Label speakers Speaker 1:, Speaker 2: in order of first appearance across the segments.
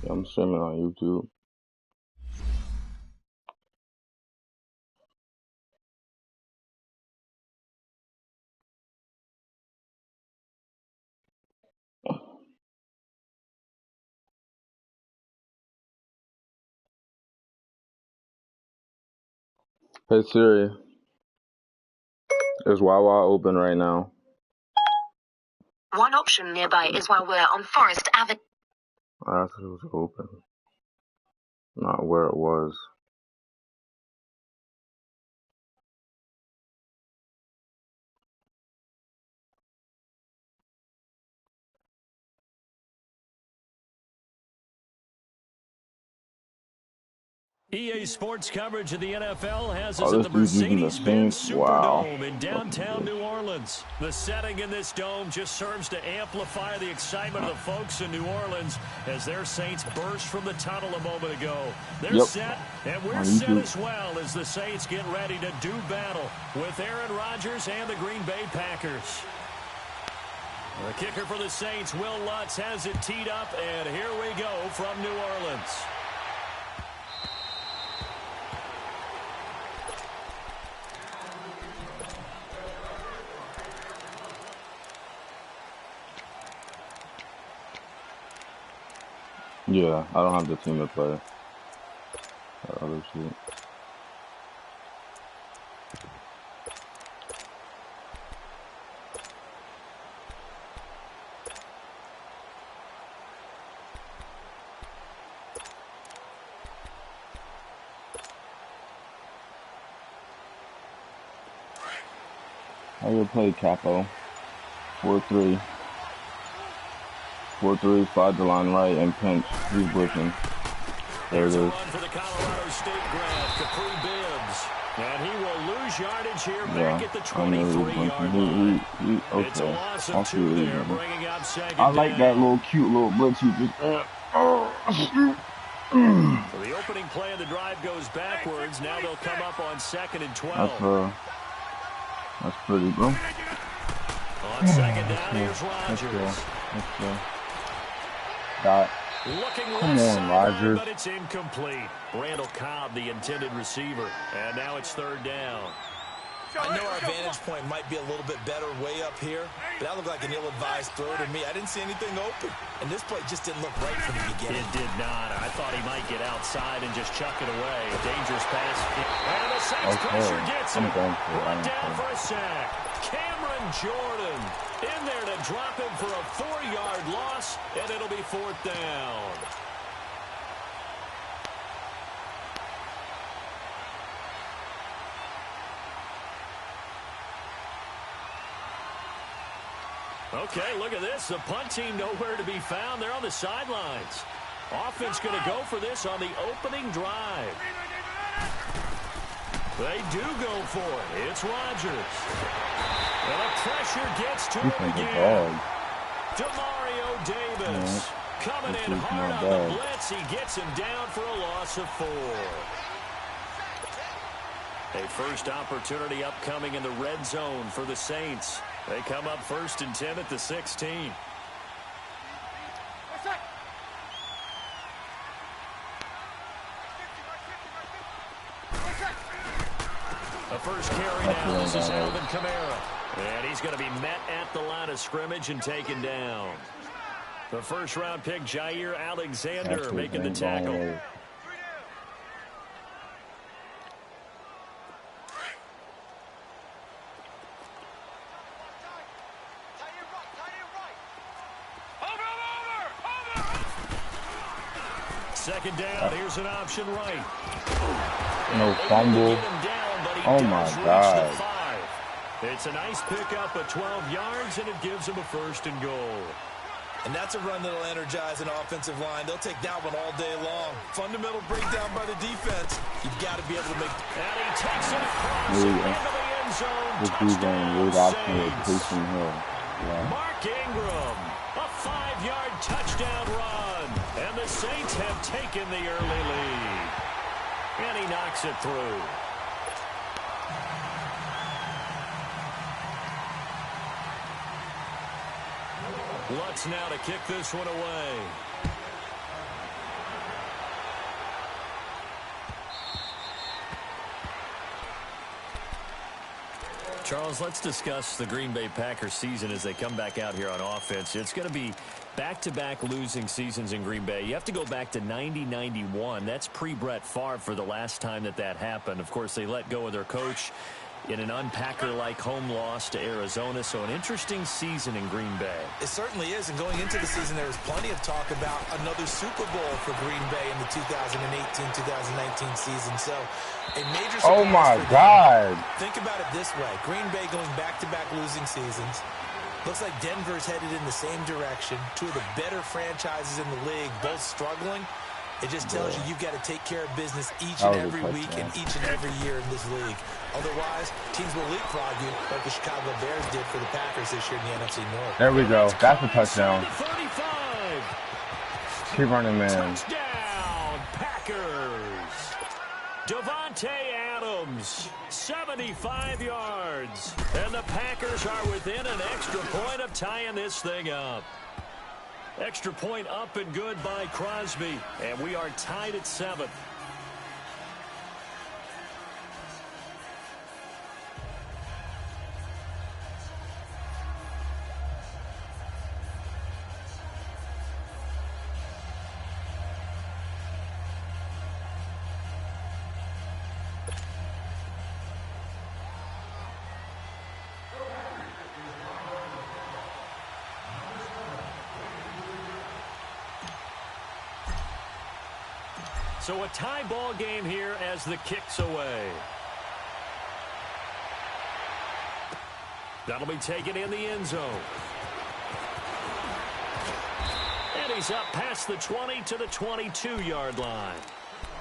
Speaker 1: Yeah, I'm streaming on YouTube. Hey Siri, is Wawa open right now?
Speaker 2: One option nearby is while we're on Forest Avenue.
Speaker 1: I thought it was open, not where it was.
Speaker 3: EA Sports coverage of the NFL has us
Speaker 1: Oh,
Speaker 3: at
Speaker 1: this
Speaker 3: the
Speaker 1: dude's using the
Speaker 3: Mercedes-Benz
Speaker 1: Saints? Wow.
Speaker 3: Superdome in downtown New Orleans. The setting in this dome just serves to amplify the excitement of the folks in New Orleans as their Saints burst from the tunnel a moment ago. They're set, and we're set as well as the Saints get ready to do battle with Aaron Rodgers and the Green Bay Packers. The kicker for the Saints, Will Lutz, has it teed up, and here we go from New Orleans.
Speaker 1: Yeah, I don't have the team to play. That other shit. How you play, Capo? 4-3. 4-3, slide the line right, and pinch. He's pushing. There it is.
Speaker 3: For the Colorado State grad, Capri Bibbs. And he will lose yardage here back at the 23-yard line. It's a loss of 2 there, bringing up second down.
Speaker 1: I like that little cute little blitz he just...
Speaker 3: So the opening play of the drive goes backwards. Now they'll come up on 2nd and 12.
Speaker 1: That's pretty, bro.
Speaker 3: On second down, here's Rodgers.
Speaker 1: Let's go. Come on, Rodgers.
Speaker 3: But it's incomplete. Randall Cobb, the intended receiver. And now it's 3rd down.
Speaker 4: I know our vantage point might be a little bit better way up here, but that looked like an ill-advised throw to me. I didn't see anything open, and this play just didn't look right from the beginning.
Speaker 3: It did not. I thought he might get outside and just chuck it away. A dangerous pass. And the Saints pressure gets him. Brought down for a sack. Cameron Jordan in there to drop him for a 4-yard loss, and it'll be 4th down. Okay, look at this. The punt team nowhere to be found. They're on the sidelines. Offense going to go for this on the opening drive. They do go for it. It's Rodgers. And the pressure gets to him again. Demario Davis coming in hard on the blitz. He gets him down for a loss of 4. A first opportunity upcoming in the red zone for the Saints. They come up 1st and 10 at the 16. The first carry now. This is Alvin Kamara. And he's going to be met at the line of scrimmage and taken down. The first-round pick, Jair Alexander, making the tackle. Second down, here's an option right.
Speaker 1: No fumble. Oh my God.
Speaker 3: It's a nice pickup of 12 yards, and it gives him a 1st and goal.
Speaker 4: And that's a run that'll energize an offensive line. They'll take that one all day long. Fundamental breakdown by the defense. You've got to be able to make...
Speaker 3: And he takes it across into the end zone.
Speaker 1: This dude's on a weird option with Taysom Hill. Yeah.
Speaker 3: Mark Ingram, a 5-yard touchdown run. And the Saints have taken the early lead. And he knocks it through. Lutz now to kick this one away. Charles, let's discuss the Green Bay Packers season as they come back out here on offense. It's going to be back-to-back losing seasons in Green Bay. You have to go back to 90-91. That's pre-Brett Favre for the last time that happened. Of course, they let go of their coach in an unpacker-like home loss to Arizona. So an interesting season in Green Bay.
Speaker 4: It certainly is. And going into the season, there was plenty of talk about another Super Bowl for Green Bay in the 2018-2019 season. So a major surprise.
Speaker 1: Oh, my God.
Speaker 4: Think about it this way. Green Bay going back-to-back losing seasons. Looks like Denver's headed in the same direction. Two of the better franchises in the league, both struggling. It just tells you you've got to take care of business each and every week and each and every year in this league. Otherwise, teams will leapfrog you like the Chicago Bears did for the Packers this year in the NFC North.
Speaker 1: There we go. That's a touchdown.
Speaker 3: 35.
Speaker 1: Keep running, man.
Speaker 3: Touchdown, Packers. Devontae Adams, 75 yards. And the Packers are within an extra point of tying this thing up. Extra point up and good by Crosby. And we are tied at 7. So a tie ball game here as the kick's away. That'll be taken in the end zone. And he's up past the 20 to the 22-yard line.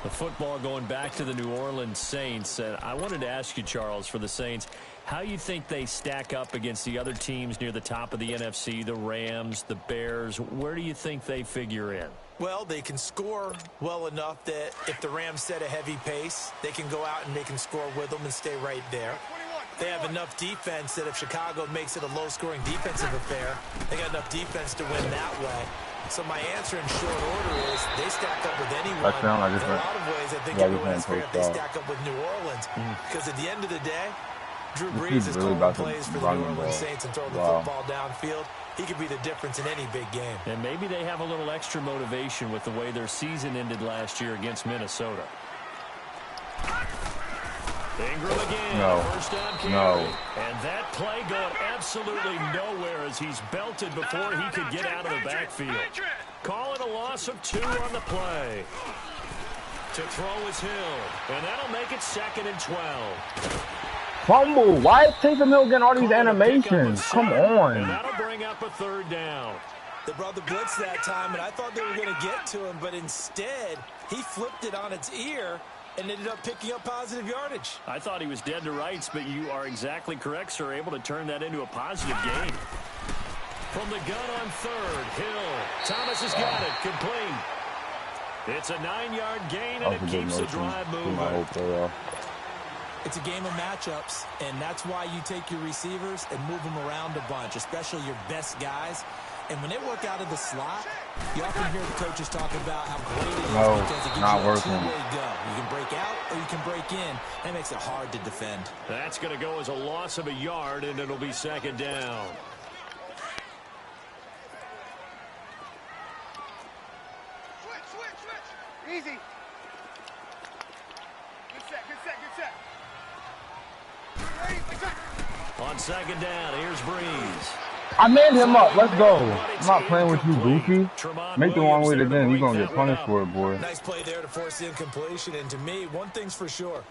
Speaker 3: The football going back to the New Orleans Saints. And I wanted to ask you, Charles, for the Saints, how you think they stack up against the other teams near the top of the NFC, the Rams, the Bears. Where do you think they figure in?
Speaker 4: Well, they can score well enough that if the Rams set a heavy pace, they can go out and they can score with them and stay right there. They have enough defense that if Chicago makes it a low-scoring defensive affair, they got enough defense to win that way. So my answer in short order is they stack up with anyone. In a lot of ways, I think everyone is fair if they stack up with New Orleans. Because at the end of the day, Drew Brees is calling plays for the New Orleans Saints and throwing the football downfield. He could be the difference in any big game.
Speaker 3: And maybe they have a little extra motivation with the way their season ended last year against Minnesota. Ingram again. First down carry. And that play going absolutely nowhere as he's belted before he could get out of the backfield. Call it a loss of 2 on the play. To throw is Hill. And that'll make it 2nd and 12.
Speaker 1: Fumble. Why is Taysom Hill getting all these animations? Come on.
Speaker 3: And that'll bring up a 3rd down.
Speaker 4: They brought the blitz that time, and I thought they were going to get to him, but instead, he flipped it on its ear and ended up picking up positive yardage.
Speaker 3: I thought he was dead to rights, but you are exactly correct, sir. Able to turn that into a positive gain. From the gun on 3rd, Hill. Thomas has got it. Complete. It's a 9-yard gain, and it keeps the drive moving.
Speaker 4: It's a game of matchups, and that's why you take your receivers and move them around a bunch, especially your best guys. And when they work out of the slot, you often hear the coaches talk about how great it is because it gives you a two-way go. You can break out or you can break in. That makes it hard to defend.
Speaker 3: That's going to go as a loss of a yard, and it'll be 2nd down.
Speaker 5: Switch. Easy. Good set.
Speaker 3: On 2nd down, here's Breeze.
Speaker 1: I made him up. Let's go. I'm not playing with you, Goofy. Make the wrong way again. You're going to get punished for it, boy.
Speaker 4: Nice play there to force the incompletion. And to me, one thing's for sure.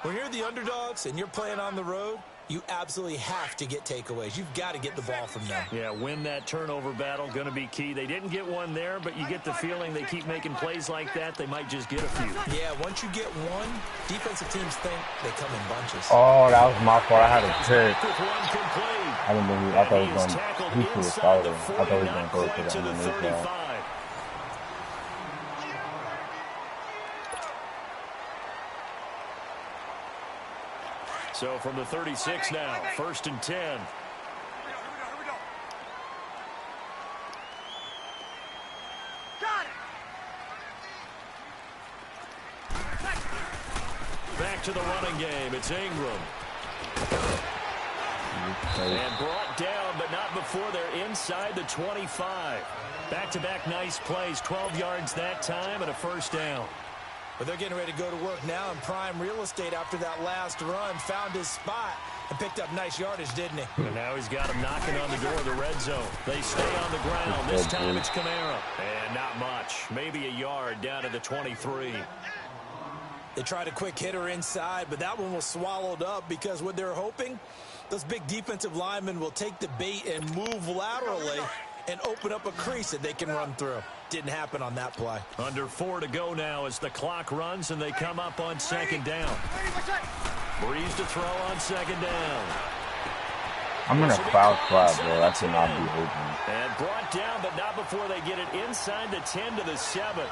Speaker 4: When you're the underdogs and you're playing on the road, you absolutely have to get takeaways. You've got to get the ball from them.
Speaker 3: Yeah, win that turnover battle, going to be key. They didn't get one there, but you get the feeling they keep making plays like that, they might just get a few.
Speaker 4: Yeah, once you get one, defensive teams think they come in bunches.
Speaker 1: Oh, that was my fault. I had a pick.
Speaker 3: With one complete.
Speaker 1: I didn't believe. I thought he was going to. He was starting. I thought he was going to go to the underneath side.
Speaker 3: So from the 36 now, 1st and 10.
Speaker 5: Here we go. Got it.
Speaker 3: Back to the running game. It's Ingram. And brought down, but not before they're inside the 25. Back-to-back nice plays, 12 yards that time and a first down.
Speaker 4: But they're getting ready to go to work now in prime real estate after that last run. Found his spot and picked up nice yardage, didn't he?
Speaker 3: And now he's got him knocking on the door of the red zone. They stay on the ground. This time it's Kamara. And not much. Maybe a yard down to the 23.
Speaker 4: They tried a quick hitter inside, but that one was swallowed up because what they're hoping, those big defensive linemen will take the bait and move laterally and open up a crease that they can run through. Didn't happen on that play.
Speaker 3: Under 4 to go now as the clock runs and they come up on second down. Breeze to throw on second down.
Speaker 1: I'm in a foul spot, bro. That should not be open.
Speaker 3: And brought down, but not before they get it inside the 10 to the 7.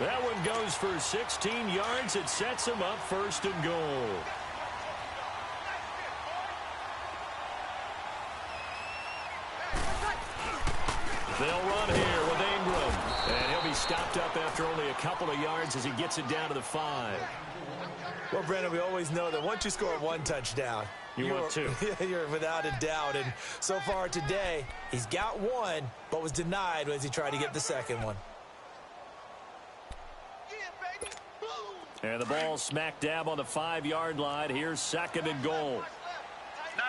Speaker 3: That one goes for 16 yards. It sets them up first and goal. They'll run here with Ingram. And he'll be stopped up after only a couple of yards as he gets it down to the 5.
Speaker 4: Well, Brandon, we always know that once you score one touchdown,
Speaker 3: you want two.
Speaker 4: You're without a doubt. And so far today, he's got one, but was denied as he tried to get the second one.
Speaker 3: And the ball smack dab on the 5-yard line. Here's second and goal.
Speaker 5: No.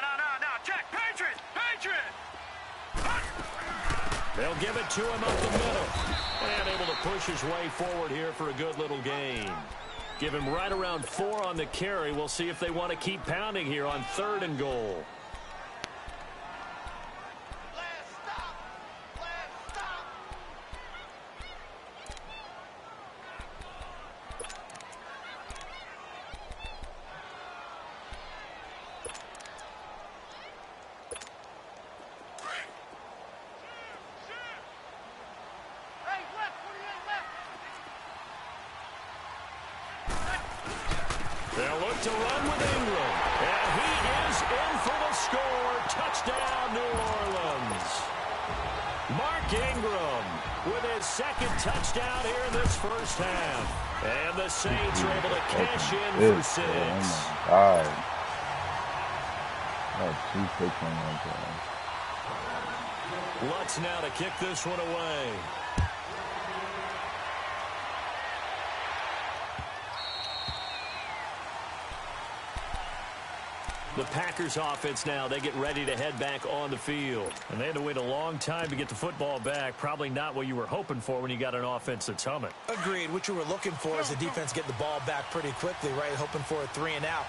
Speaker 5: Check. Patriot.
Speaker 3: They'll give it to him up the middle. And able to push his way forward here for a good little gain. Give him right around 4 on the carry. We'll see if they want to keep pounding here on 3rd and goal. They'll look to run with Ingram. And he is in for the score. Touchdown, New Orleans. Mark Ingram with his second touchdown here in this first half. And the Saints are able to cash in for 6.
Speaker 1: Oh, my God. That's 2 picks on that guy.
Speaker 3: Lutz now to kick this one away. The Packers offense now, they get ready to head back on the field. And they had to wait a long time to get the football back. Probably not what you were hoping for when you got an offense that's humming.
Speaker 4: Agreed. What you were looking for is the defense get the ball back pretty quickly, right? Hoping for a 3 and out.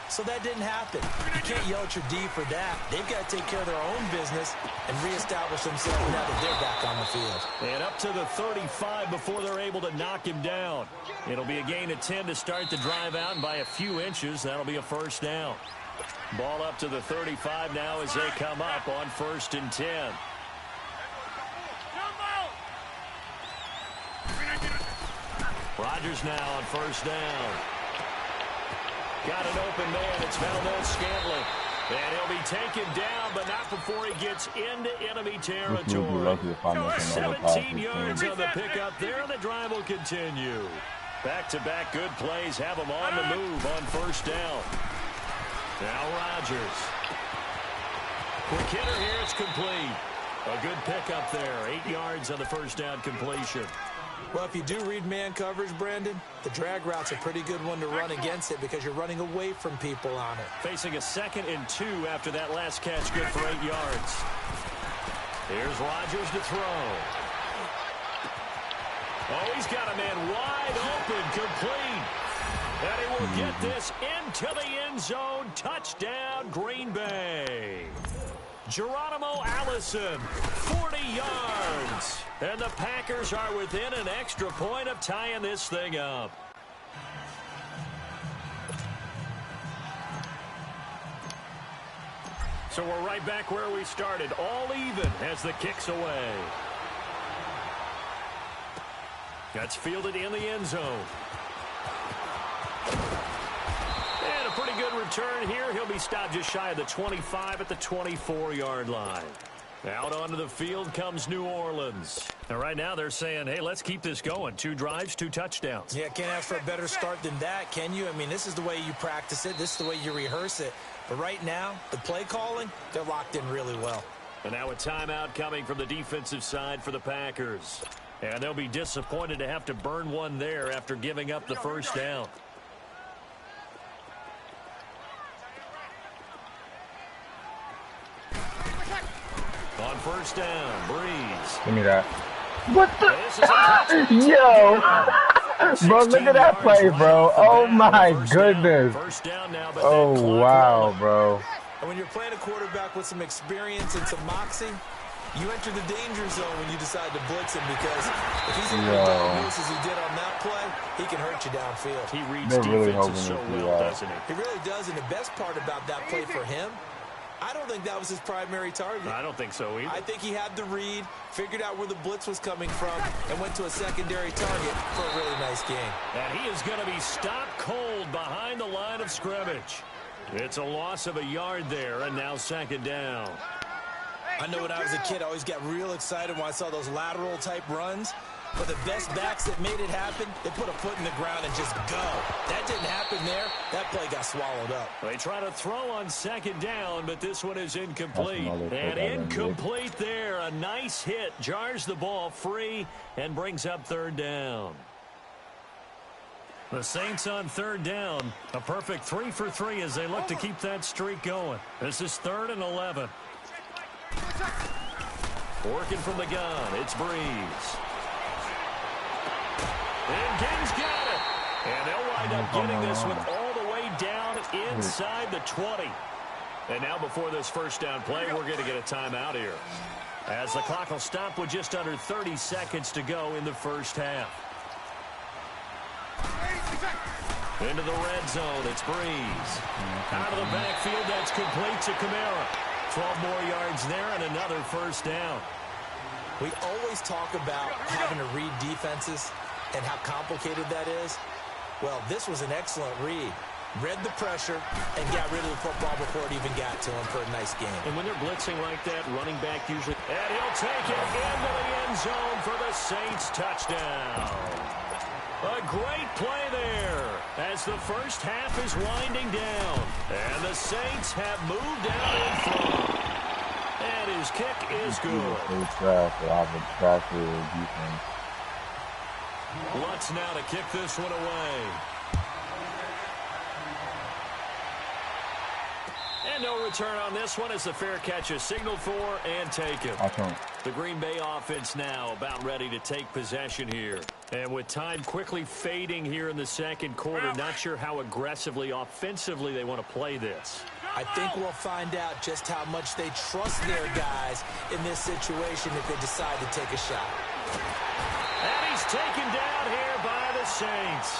Speaker 4: So that didn't happen. You can't yell at your D for that. They've got to take care of their own business and reestablish themselves now that they're back on the field.
Speaker 3: And up to the 35 before they're able to knock him down. It'll be a gain of 10 to start the drive out, and by a few inches, that'll be a first down. Ball up to the 35 now as they come up on 1st and 10. Rodgers now on 1st down. Got an open man. It's Valdez-Scantling. And he'll be taken down, but not before he gets into enemy territory. 17 yards on the pickup there, and the drive will continue. Back-to-back good plays have him on the move on 1st down. Now Rodgers. Quick hitter here, it's complete. A good pickup there. 8 yards on the 1st down completion.
Speaker 4: Well, if you do read man coverage, Brandon, the drag route's a pretty good one to run against it because you're running away from people on it.
Speaker 3: Facing a 2nd and 2 after that last catch, good for 8 yards. Here's Rodgers to throw. Oh, he's got a man wide open, complete. And he will get this into the end zone. Touchdown, Green Bay. Geronimo Allison, 40 yards. And the Packers are within an extra point of tying this thing up. So we're right back where we started, all even as the kick's away. That's fielded in the end zone. And a pretty good return here. He'll be stopped just shy of the 25 at the 24-yard line. Out onto the field comes New Orleans. And right now they're saying, hey, let's keep this going. 2 drives, 2 touchdowns.
Speaker 4: Yeah, can't ask for a better start than that, can you? I mean, this is the way you practice it. This is the way you rehearse it. But right now, the play calling, they're locked in really well.
Speaker 3: And now a timeout coming from the defensive side for the Packers. And they'll be disappointed to have to burn one there after giving up the first down. On first down, Breeze.
Speaker 1: Give me that. What the? Yo! Bro, look at that play, bro. Oh, my goodness. Oh, wow, bro.
Speaker 4: And when you're playing a quarterback with some experience and some moxie, you enter the danger zone when you decide to blitz him, because if he's able to diagnose as he did on that play, he can hurt you downfield.
Speaker 3: He reads defenses so well, doesn't he?
Speaker 4: He really does, and the best part about that play for him, I don't think that was his primary target.
Speaker 3: I don't think so either.
Speaker 4: I think he had the read, figured out where the blitz was coming from, and went to a secondary target for a really nice game.
Speaker 3: And he is going to be stopped cold behind the line of scrimmage. It's a loss of a yard there, and now second down.
Speaker 4: I know when I was a kid, I always got real excited when I saw those lateral-type runs. But the best backs that made it happen, they put a foot in the ground and just go. That didn't happen there. That play got swallowed up.
Speaker 3: They try to throw on second down, but this one is incomplete. And incomplete there. A nice hit. Jars the ball free and brings up third down. The Saints on third down. A perfect 3 for 3 as they look to keep that streak going. This is 3rd and 11. Working from the gun, it's Breeze. And Gibbs got it. And they'll wind up getting this one all the way down inside the 20. And now before this first down play, we're going to get a timeout here, as the clock will stop with just under 30 seconds to go in the first half. Into the red zone, it's Breeze. Out of the backfield, that's complete to Kamara. 12 more yards there and another first down.
Speaker 4: We always talk about having to read defenses and how complicated that is. Well, this was an excellent read. Read the pressure and got rid of the football before it even got to him for a nice game.
Speaker 3: And when they're blitzing like that, running back usually... And he'll take it into the end zone for the Saints touchdown. A great play there as the first half is winding down. And the Saints have moved out in front. And his kick is good. Lutz now to kick this one away. And no return on this one as the fair catch is signaled for and taken. The Green Bay offense now about ready to take possession here. And with time quickly fading here in the second quarter, not sure how aggressively, offensively they want to play this.
Speaker 4: I think we'll find out just how much they trust their guys in this situation if they decide to take a shot.
Speaker 3: And he's taken down here by the Saints.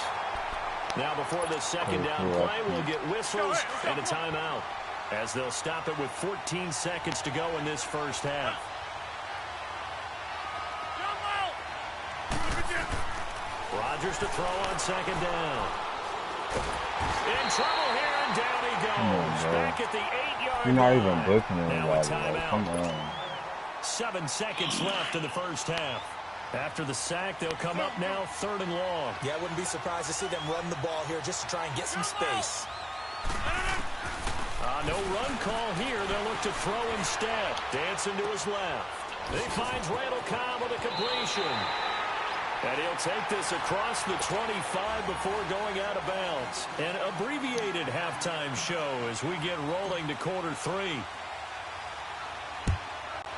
Speaker 3: Now before the second down play, we'll get whistles and a timeout, as they'll stop it with 14 seconds to go in this first half. Rodgers to throw on second down. In trouble here, and down he goes. Back at the 8-yard line.
Speaker 1: You're not even blitzing
Speaker 3: now a
Speaker 1: anybody.
Speaker 3: timeout.
Speaker 1: Come on.
Speaker 3: 7 seconds left in the first half. After the sack, they'll come up now 3rd and long.
Speaker 4: Yeah, I wouldn't be surprised to see them run the ball here just to try and get some space.
Speaker 3: No run call here. They'll look to throw instead. Dancing to his left. He finds Randall Cobb with a completion. And he'll take this across the 25 before going out of bounds. An abbreviated halftime show as we get rolling to quarter 3.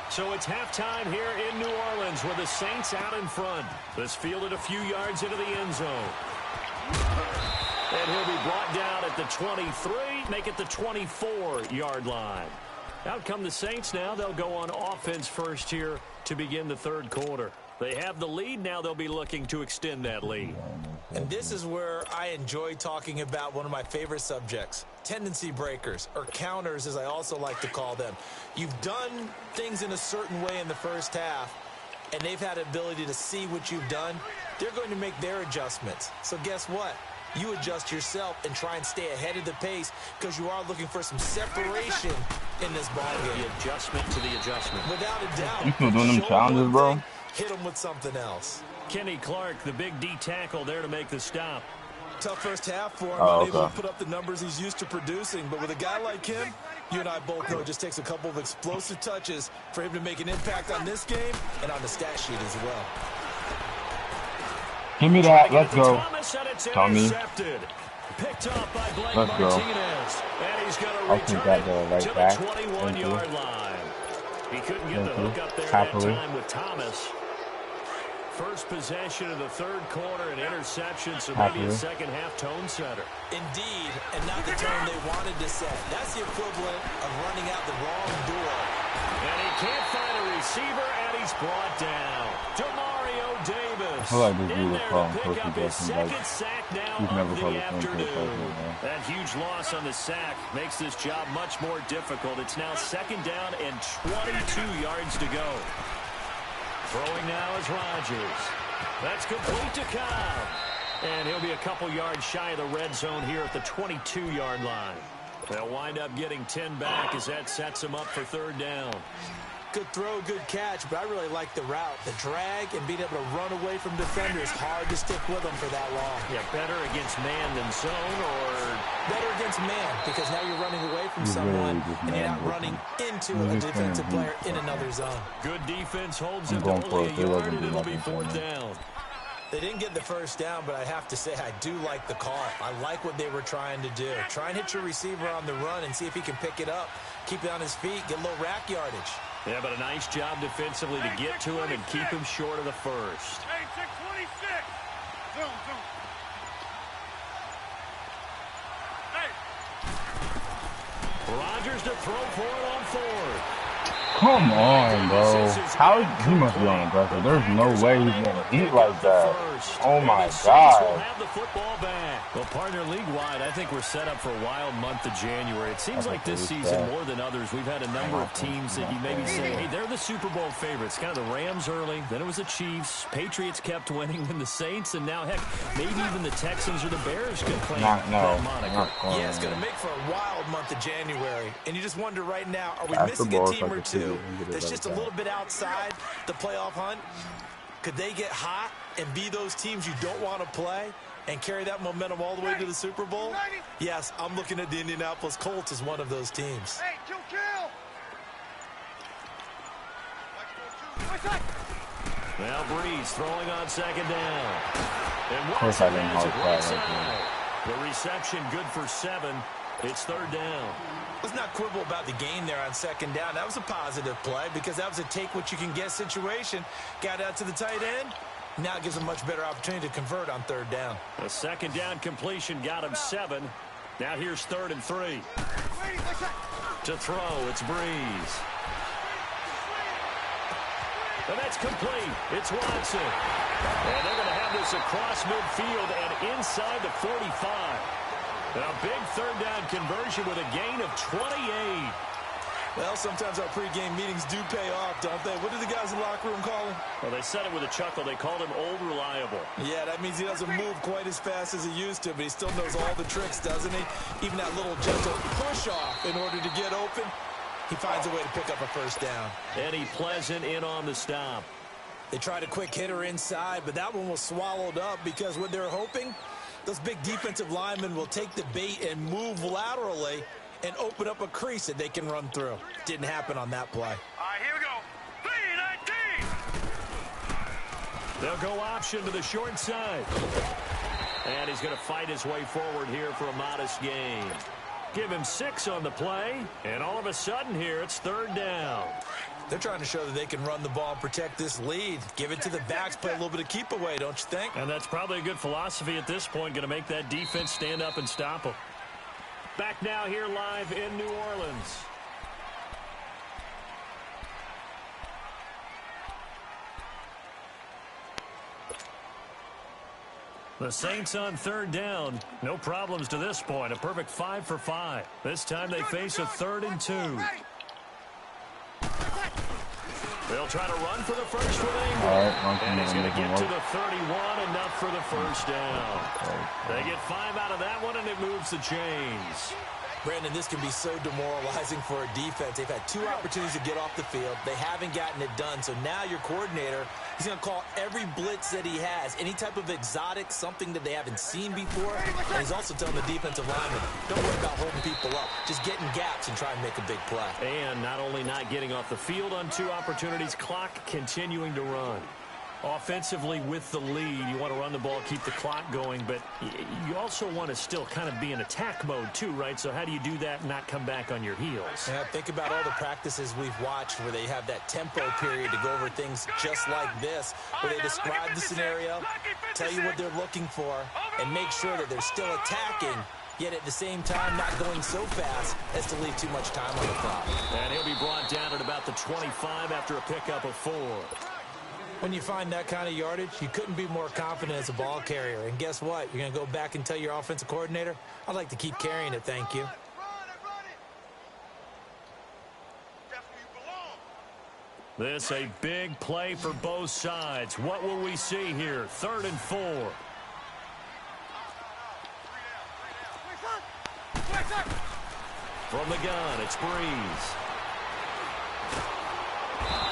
Speaker 3: So it's halftime here in New Orleans with the Saints out in front. This fielded a few yards into the end zone. And he'll be brought down at the 23, make it the 24-yard line. Out come the Saints now. They'll go on offense first here to begin the third quarter. They have the lead. Now they'll be looking to extend that lead.
Speaker 4: And this is where I enjoy talking about one of my favorite subjects, tendency breakers, or counters as I also like to call them. You've done things in a certain way in the first half, and they've had the ability to see what you've done. They're going to make their adjustments. So guess what? you adjust yourself and try and stay ahead of the pace because you are looking for some separation in this ball game.
Speaker 3: The adjustment to the adjustment.
Speaker 4: Without a doubt.
Speaker 1: You still doing them challenges, bro?
Speaker 4: Hit him with something else.
Speaker 3: Kenny Clark, the big D tackle there to make the stop.
Speaker 4: Tough first half for him,
Speaker 1: Oh,
Speaker 4: unable to put up the numbers he's used to producing. But with a guy like him, you and I both know it just takes a couple of explosive touches for him to make an impact on this game and on the stat sheet as well.
Speaker 1: Give me that. Let's go. Tommy.
Speaker 3: Picked up by Blake
Speaker 1: Let's go.
Speaker 3: Martinez. And he's going to
Speaker 1: I'll take that
Speaker 3: return
Speaker 1: right
Speaker 3: to the
Speaker 1: back.
Speaker 3: 21-yard line. He couldn't get the hook up there
Speaker 1: Happily.
Speaker 3: that time with Thomas. First possession of the third quarter, an interception, so maybe a second-half tone setter.
Speaker 4: Indeed, and not the tone they wanted to set. That's the equivalent of running out the wrong door.
Speaker 3: And he can't find a receiver, and he's brought down. Demario Davis.
Speaker 1: I feel like this
Speaker 3: in
Speaker 1: dude
Speaker 3: there
Speaker 1: was
Speaker 3: to pick up his second sack now of the afternoon. That huge loss on the sack makes this job much more difficult. It's now second down and 22 yards to go. Throwing now is Rodgers. That's complete to Cobb. And he'll be a couple yards shy of the red zone here at the 22-yard line. They'll wind up getting 10 back as that sets him up for third down.
Speaker 4: Good throw, good catch, but I really like the route. The drag and being able to run away from defenders. Hard to stick with them for that long.
Speaker 3: Yeah, better against man than zone, or
Speaker 4: better against man, because now you're running away from someone and you're not running into a defensive player in another zone.
Speaker 3: Good defense holds him to only a yard, and it'll be fourth down.
Speaker 4: They didn't get the first down, but I have to say I do like the call. I like what they were trying to do. Try and hit your receiver on the run and see if he can pick it up. Keep it on his feet, get a little rack yardage.
Speaker 3: Yeah, but a nice job defensively to get to him and keep him short of the first.
Speaker 5: Hey, 626. Zoom. Hey.
Speaker 3: Rodgers to throw for it on fourth.
Speaker 1: Come on, bro. How he must be on aggressive. There's no way he's gonna eat like that. Oh my God.
Speaker 3: Well, partner, league-wide, I think we're set up for a wild month of January. It seems like this season, more than others, we've had a number of teams that you maybe say, hey, they're the Super Bowl favorites. Kind of the Rams early, then it was the Chiefs. Patriots kept winning, then the Saints, and now, heck, maybe even the Texans or the Bears could claim that moniker.
Speaker 4: Yeah, it's going to make for a wild month of January. And you just wonder right now, are we missing a team or two that's just a little bit outside the playoff hunt? Could they get hot and be those teams you don't want to play and carry that momentum all the way to the Super Bowl? Yes, I'm looking at the Indianapolis Colts as one of those teams.
Speaker 5: Hey, kill.
Speaker 3: Now Breeze throwing on second down. And
Speaker 1: of course I didn't hold that
Speaker 3: the reception good for 7. It's third down.
Speaker 4: Let's not quibble about the gain there on second down. That was a positive play because that was a take-what-you-can-get situation. Got out to the tight end. Now it gives him a much better opportunity to convert on third down.
Speaker 3: A second down completion got him 7. Now here's 3rd and 3. To throw, it's Breeze. And that's complete. It's Watson. And they're going to have this across midfield and inside the 45. A big third down conversion with a gain of 28.
Speaker 4: Well, sometimes our pregame meetings do pay off, don't they? What did the guys in the locker room call him?
Speaker 3: Well, they said it with a chuckle. They called him Old Reliable.
Speaker 4: Yeah, that means he doesn't move quite as fast as he used to, but he still knows all the tricks, doesn't he? Even that little gentle push-off in order to get open. He finds a way to pick up a first down.
Speaker 3: Eddie Pleasant in on the stop.
Speaker 4: They tried a quick hitter inside, but that one was swallowed up because what they're hoping, those big defensive linemen will take the bait and move laterally and open up a crease that they can run through. Didn't happen on that play.
Speaker 5: All right, here we go. 3-19.
Speaker 3: They'll go option to the short side. And he's going to fight his way forward here for a modest gain. Give him 6 on the play, and all of a sudden here it's third down.
Speaker 4: They're trying to show that they can run the ball and protect this lead. Give it to the backs, play a little bit of keep away, don't you think?
Speaker 3: And that's probably a good philosophy at this point, going to make that defense stand up and stop them. Back now here live in New Orleans. The Saints on third down. No problems to this point. A perfect 5 for 5. This time they face a 3rd and 2. They'll They'll try to run for the first with Ingram.
Speaker 1: All right,
Speaker 3: and he's going to get to the 31, enough for the first down. They get 5 out of that one, and it moves the chains.
Speaker 4: Brandon, this can be so demoralizing for a defense. They've had 2 opportunities to get off the field. They haven't gotten it done. So now your coordinator, he's going to call every blitz that he has, any type of exotic, something that they haven't seen before. And he's also telling the defensive lineman, don't worry about holding people up. Just get in gaps and try and make a big play.
Speaker 3: And not only not getting off the field on 2 opportunities, clock continuing to run. Offensively, with the lead, you want to run the ball, keep the clock going, but you also want to still kind of be in attack mode too, right? So how do you do that and not come back on your heels?
Speaker 4: Yeah, think about all the practices we've watched where they have that tempo period to go over things just like this, where they describe the scenario, tell you what they're looking for, and make sure that they're still attacking, yet at the same time not going so fast as to leave too much time on the clock.
Speaker 3: And he'll be brought down at about the 25 after a pickup of 4.
Speaker 4: When you find that kind of yardage, you couldn't be more confident as a ball carrier. And guess what? You're going to go back and tell your offensive coordinator, I'd like to keep carrying it, thank you.
Speaker 3: This a big play for both sides. What will we see here? 3rd and 4. From the gun, it's Breeze.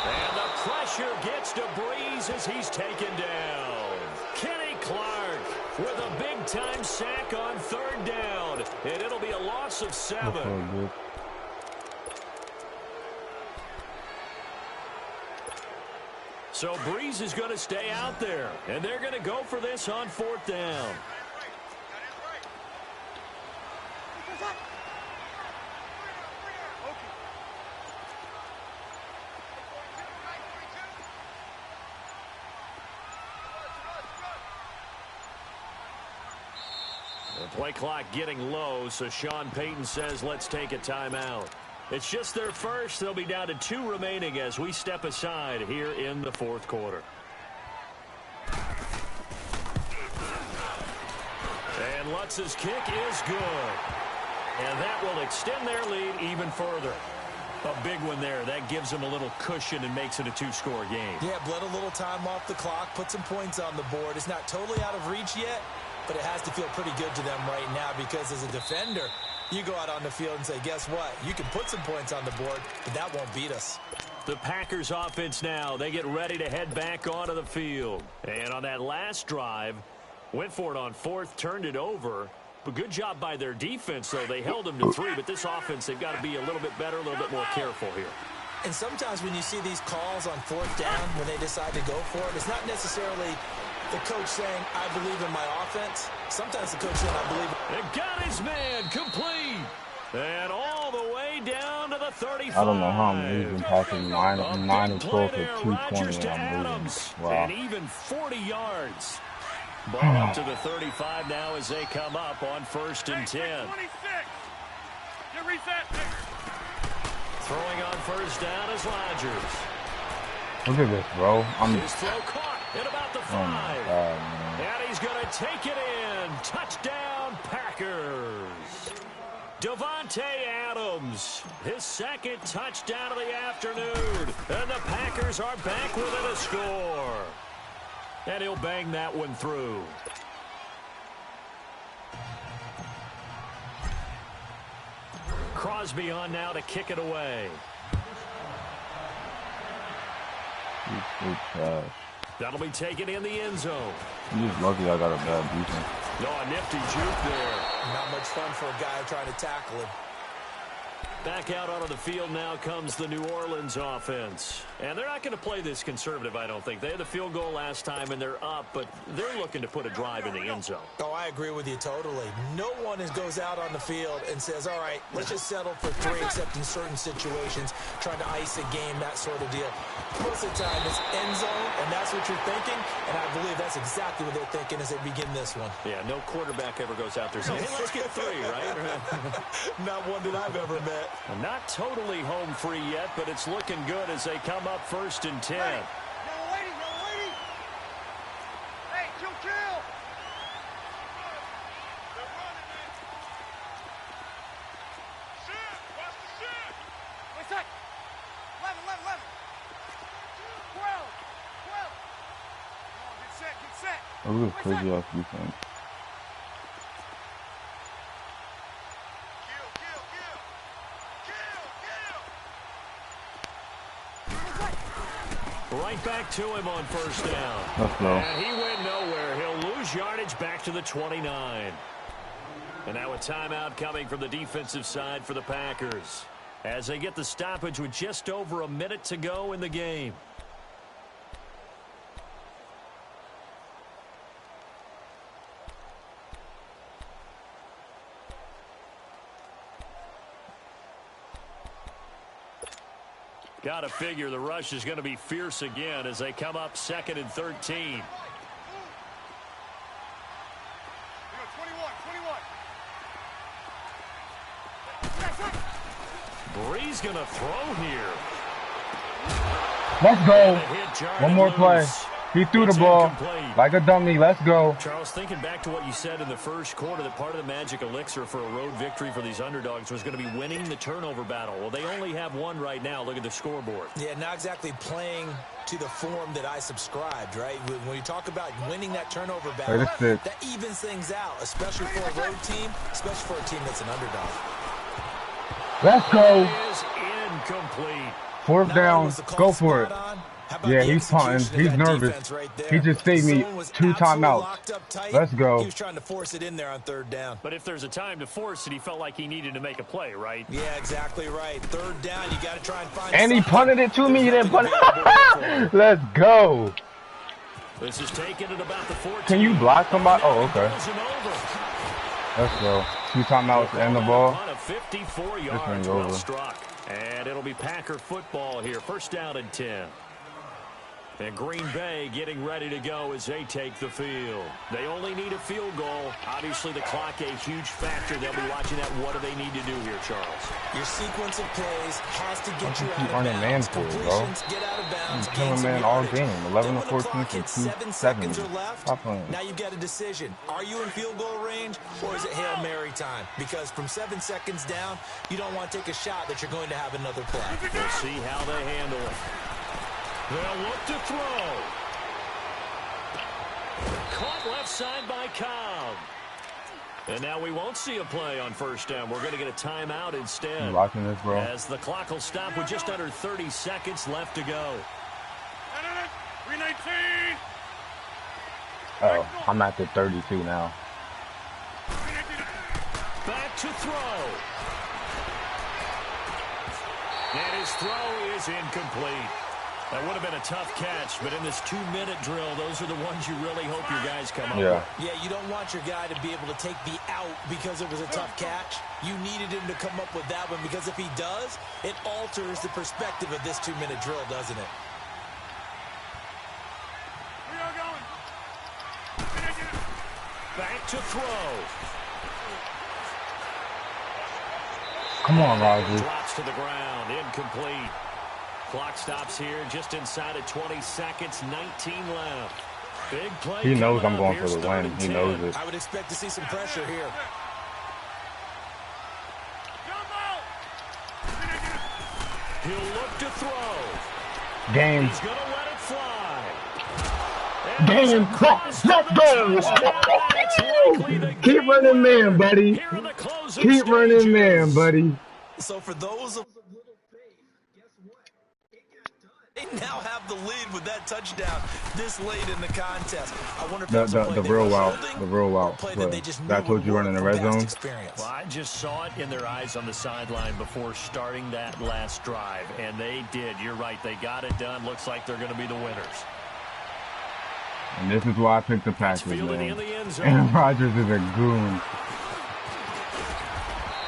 Speaker 3: And the pressure gets to Breeze as he's taken down. Kenny Clark with a big-time sack on 3rd down. And it'll be a loss of 7. So Breeze is going to stay out there. And they're going to go for this on 4th down. Play clock getting low, so Sean Payton says let's take a timeout. It's just their first. They'll be down to 2 remaining as we step aside here in the 4th quarter. And Lutz's kick is good. And that will extend their lead even further. A big one there. That gives them a little cushion and makes it a 2-score game.
Speaker 4: Yeah, bled a little time off the clock, put some points on the board. It's not totally out of reach yet, but it has to feel pretty good to them right now because as a defender, you go out on the field and say, guess what? You can put some points on the board, but that won't beat us.
Speaker 3: The Packers offense now, they get ready to head back onto the field. And on that last drive, went for it on 4th, turned it over. But good job by their defense, though. They held them to 3, but this offense, they've got to be a little bit better, a little bit more careful here.
Speaker 4: And sometimes when you see these calls on 4th down, when they decide to go for it, it's not necessarily the coach saying, I believe in my offense. Sometimes the coach saying, I believe.
Speaker 3: And got his man complete. And all the way down to the 35.
Speaker 1: I don't know how I'm losing passing 9 and 12 for 220 and I'm losing. Wow.
Speaker 3: And even 40 yards. Ball up to the 35 now as they come up on 1st and 10.
Speaker 5: You reset.
Speaker 3: Throwing on 1st down is Rodgers.
Speaker 1: Look at this, bro.
Speaker 3: His throw caught at about the 5.
Speaker 1: Oh my God, man.
Speaker 3: And he's going to take it in. Touchdown, Packers. Davante Adams, his 2nd touchdown of the afternoon. And the Packers are back within a score. And he'll bang that one through. Crosby on now to kick it away. That'll be taken in the end zone.
Speaker 1: I'm just lucky I got a bad defense.
Speaker 3: No, a nifty juke there.
Speaker 4: Not much fun for a guy trying to tackle him.
Speaker 3: Back out onto the field now comes the New Orleans offense. And they're not going to play this conservative, I don't think. They had the field goal last time, and they're up, but they're looking to put a drive in the end zone.
Speaker 4: Oh, I agree with you totally. No one goes out on the field and says, all right, let's just settle for 3, except in certain situations, trying to ice a game, that sort of deal. Most of the time, it's end zone, and that's what you're thinking, and I believe that's exactly what they're thinking as they begin this one.
Speaker 3: Yeah, no quarterback ever goes out there saying, hey, let's get 3, right?
Speaker 4: Not one that I've ever met.
Speaker 3: Not totally home free yet, but it's looking good as they come up 1st and 10.
Speaker 5: Hey, chill. Shit, watch the shit. Wait a sec. 11.
Speaker 1: Oh, look, crazy ass defense.
Speaker 3: Right back to him on first down.
Speaker 1: Let's go.
Speaker 3: And he went nowhere. He'll lose yardage back to the 29. And now a timeout coming from the defensive side for the Packers as they get the stoppage with just over a minute to go in the game. Got to figure the rush is going to be fierce again as they come up 2nd and 13. 21. Bree's going to throw here.
Speaker 1: Let's go. One more play. He threw the ball
Speaker 3: incomplete.
Speaker 1: like a dummy. Let's go.
Speaker 3: Charles, thinking back to what you said in the first quarter, that part of the magic elixir for a road victory for these underdogs was going to be winning the turnover battle. Well, they only have one right now. Look at the scoreboard.
Speaker 4: Yeah, not exactly playing to the form that I subscribed, right? When you talk about winning that turnover battle, that evens things out, especially for a road team, especially for a team that's an underdog.
Speaker 1: Let's go.
Speaker 3: It is incomplete.
Speaker 1: 4th down. Go for it. Yeah, he's punting. He's nervous. Right, he just saved me 2 timeouts. Let's go.
Speaker 4: He was trying to force it in there on 3rd down.
Speaker 3: But if there's a time to force it, he felt like he needed to make a play, right?
Speaker 4: Yeah, exactly right. 3rd down, you got to try and find.
Speaker 1: And he punted it to me. He didn't punt it. Let's go.
Speaker 3: This is taken at about the 14.
Speaker 1: Can you block somebody? Oh, okay. Let's go. 2 timeouts and the ball.
Speaker 3: On a 54-yard well struck. And it'll be Packer football here. 1st down and 10. And Green Bay getting ready to go as they take the field. They only need a field goal. Obviously, the clock a huge factor. They'll be watching that. What do they need to do here, Charles?
Speaker 4: Your sequence of plays has to get you
Speaker 1: keep
Speaker 4: out of
Speaker 1: running
Speaker 4: bounds.
Speaker 1: man for it, bro.
Speaker 4: Get out of bounds.
Speaker 1: He's killing man all game. 11 to 14 to
Speaker 4: 7
Speaker 1: 2-7.
Speaker 4: seconds are left.
Speaker 1: Stop playing.
Speaker 4: Now you've got a decision. Are you in field goal range, or is it Hail Mary time? Because from 7 seconds down, you don't want to take a shot that you're going to have another play.
Speaker 3: We'll see how they handle it. They'll look to throw. Caught left side by Cobb. And now we won't see a play on 1st down. We're going to get a timeout instead.
Speaker 1: You watching this, bro?
Speaker 3: As the clock will stop with just under 30 seconds left to go.
Speaker 5: 319.
Speaker 1: Oh, I'm at the 32 now.
Speaker 3: Back to throw. And his throw is incomplete. That would have been a tough catch, but in this 2-minute drill, those are the ones you really hope your guys come up with.
Speaker 4: Yeah, you don't want your guy to be able to take the out because it was a tough catch. You needed him to come up with that one, because if he does, it alters the perspective of this 2-minute drill, doesn't it?
Speaker 5: We are going.
Speaker 3: Back to throw.
Speaker 1: Come on, Roger.
Speaker 3: Drops to the ground, incomplete. Clock stops here just inside of 20 seconds, 19 left. Big play.
Speaker 1: He knows I'm going for the win. He knows it.
Speaker 4: I would expect to see some pressure here.
Speaker 3: He'll look to throw.
Speaker 1: Game.
Speaker 3: He's going to let it fly.
Speaker 1: Game. Let's go. Keep running, man, buddy. Keep running, man, buddy.
Speaker 4: So for those of they now have the lead with that touchdown this late in the contest. I wonder if that's
Speaker 1: the real out. The real out. That's what you run in the red zone.
Speaker 3: Well, I just saw it in their eyes on the sideline before starting that last drive, and they did. You're right. They got it done. Looks like they're going to be the winners.
Speaker 1: And this is why I picked the Packers, man. Aaron Rodgers is a goon.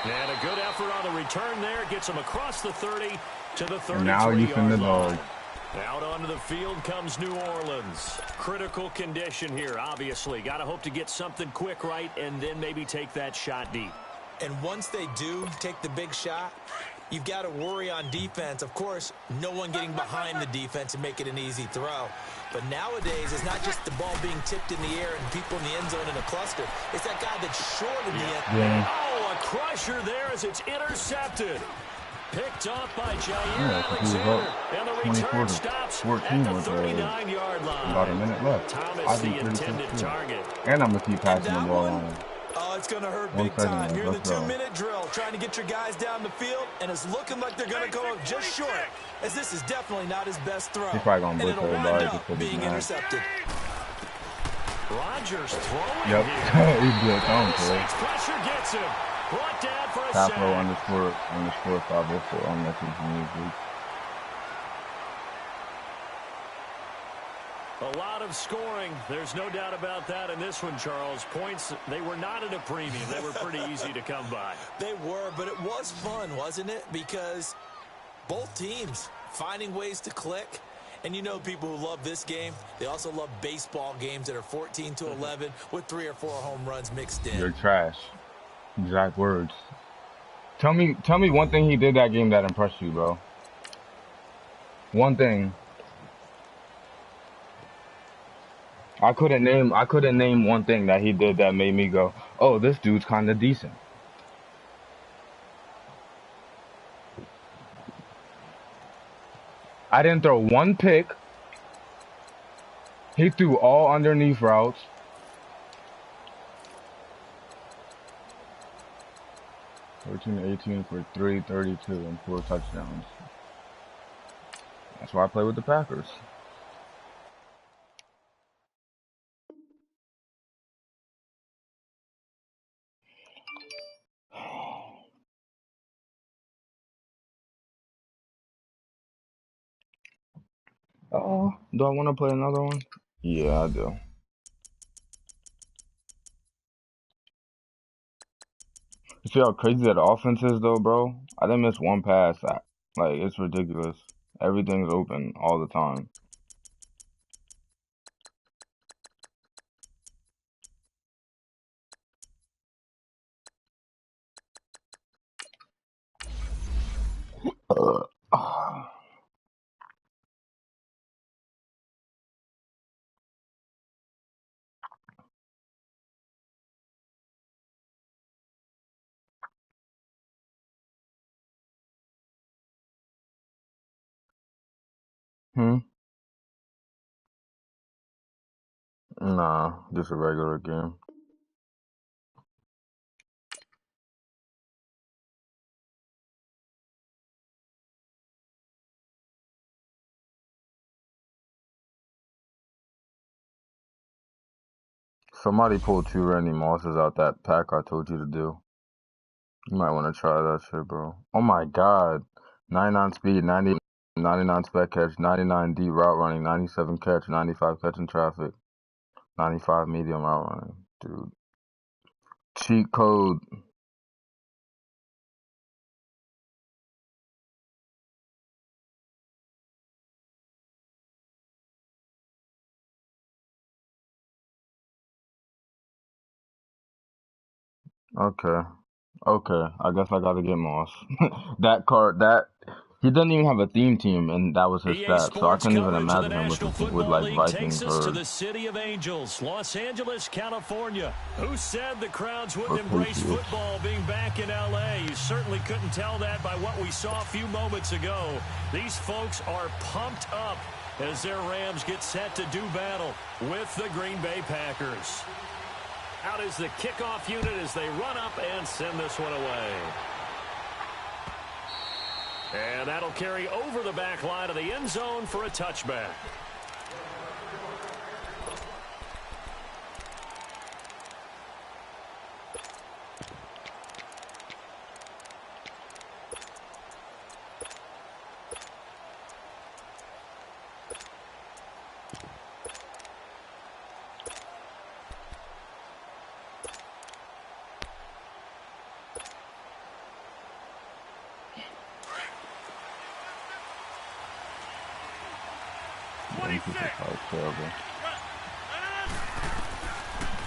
Speaker 3: And a good effort on the return there. Gets them across the 30 to the 33-yard line.
Speaker 1: And now you send the dog.
Speaker 3: Out onto the field comes New Orleans. Critical condition here, obviously. Got to hope to get something quick right and then maybe take that shot deep.
Speaker 4: And once they do take the big shot, you've got to worry on defense. Of course, no one getting behind the defense and make it an easy throw. But nowadays, it's not just the ball being tipped in the air and people in the end zone in a cluster. It's that guy that's short in the end.
Speaker 3: Oh, a crusher there as it's intercepted. Picked off by Jair
Speaker 1: Yeah, he was
Speaker 3: Alexander.
Speaker 1: up
Speaker 3: And the
Speaker 1: 24
Speaker 3: return
Speaker 1: to
Speaker 3: stops
Speaker 1: 14
Speaker 3: at
Speaker 1: with
Speaker 3: the 39-yard line.
Speaker 1: about a minute left.
Speaker 3: Thomas,
Speaker 1: I'll be
Speaker 3: the
Speaker 1: pretty
Speaker 3: intended
Speaker 1: good too.
Speaker 3: target.
Speaker 1: And I'm going to keep
Speaker 4: And
Speaker 1: passing the
Speaker 4: that
Speaker 1: ball
Speaker 4: one,
Speaker 1: on.
Speaker 4: oh, it's going to hurt
Speaker 1: 1
Speaker 4: big
Speaker 1: second
Speaker 4: time.
Speaker 1: left.
Speaker 4: You're in the
Speaker 1: Let's go.
Speaker 4: 2-minute drill, trying to get your guys down the field, and it's looking like they're going to come up just short, as this is definitely not his best throw.
Speaker 1: He's probably going to
Speaker 4: And
Speaker 1: blitz
Speaker 4: it'll wind
Speaker 1: everybody
Speaker 4: up
Speaker 1: just because he's
Speaker 4: being
Speaker 1: mad.
Speaker 4: intercepted.
Speaker 3: Rodgers throwing
Speaker 1: Yep.
Speaker 3: here.
Speaker 1: He's blitzed. I don't care.
Speaker 3: Saints pressure gets him. Brought down for a
Speaker 1: Taflo
Speaker 3: sack.
Speaker 1: underscore 504 on message music.
Speaker 3: A lot of scoring. There's no doubt about that in this one, Charles. Points, they were not at a premium. They were pretty easy to come by.
Speaker 4: They were, but it was fun, wasn't it? Because both teams finding ways to click. And you know people who love this game, they also love baseball games that are 14-11 with 3 or 4 home runs mixed in.
Speaker 1: You're trash. Exact words. Tell me one thing he did that game that impressed you, bro. One thing. I couldn't name one thing that he did that made me go, oh, this dude's kind of decent. I didn't throw one pick. He threw all underneath routes. Thirteen, 18 for 332 and 4 touchdowns. That's why I play with the Packers. Oh, do I want to play another one? Yeah, I do. You see how crazy that offense is, though, bro? I didn't miss one pass. Like, it's ridiculous. Everything's open all the time. Nah, just a regular game. Somebody pulled 2 Randy Mosses out that pack I told you to do. You might want to try that shit, bro. Oh my god. 99 speed, 99 spec catch, 99 deep route running, 97 catch, 95 catch in traffic, 95 medium route running. Dude. Cheat code. Okay. Okay. I guess I gotta get Moss. That card, he doesn't even have a theme team, and that was his
Speaker 3: EA
Speaker 1: stat, so I
Speaker 3: Sports
Speaker 1: couldn't even
Speaker 3: coverage of the
Speaker 1: imagine him
Speaker 3: National
Speaker 1: with
Speaker 3: Football
Speaker 1: like
Speaker 3: League
Speaker 1: Vikings
Speaker 3: takes us to
Speaker 1: or
Speaker 3: the City of Angels, Los Angeles, California. Who said the crowds wouldn't
Speaker 1: or
Speaker 3: embrace
Speaker 1: Patriots.
Speaker 3: football being back in L.A.? You certainly couldn't tell that by what we saw a few moments ago. These folks are pumped up as their Rams get set to do battle with the Green Bay Packers. Out is the kickoff unit as they run up and send this one away. And that'll carry over the back line of the end zone for a touchback.
Speaker 1: Terrible.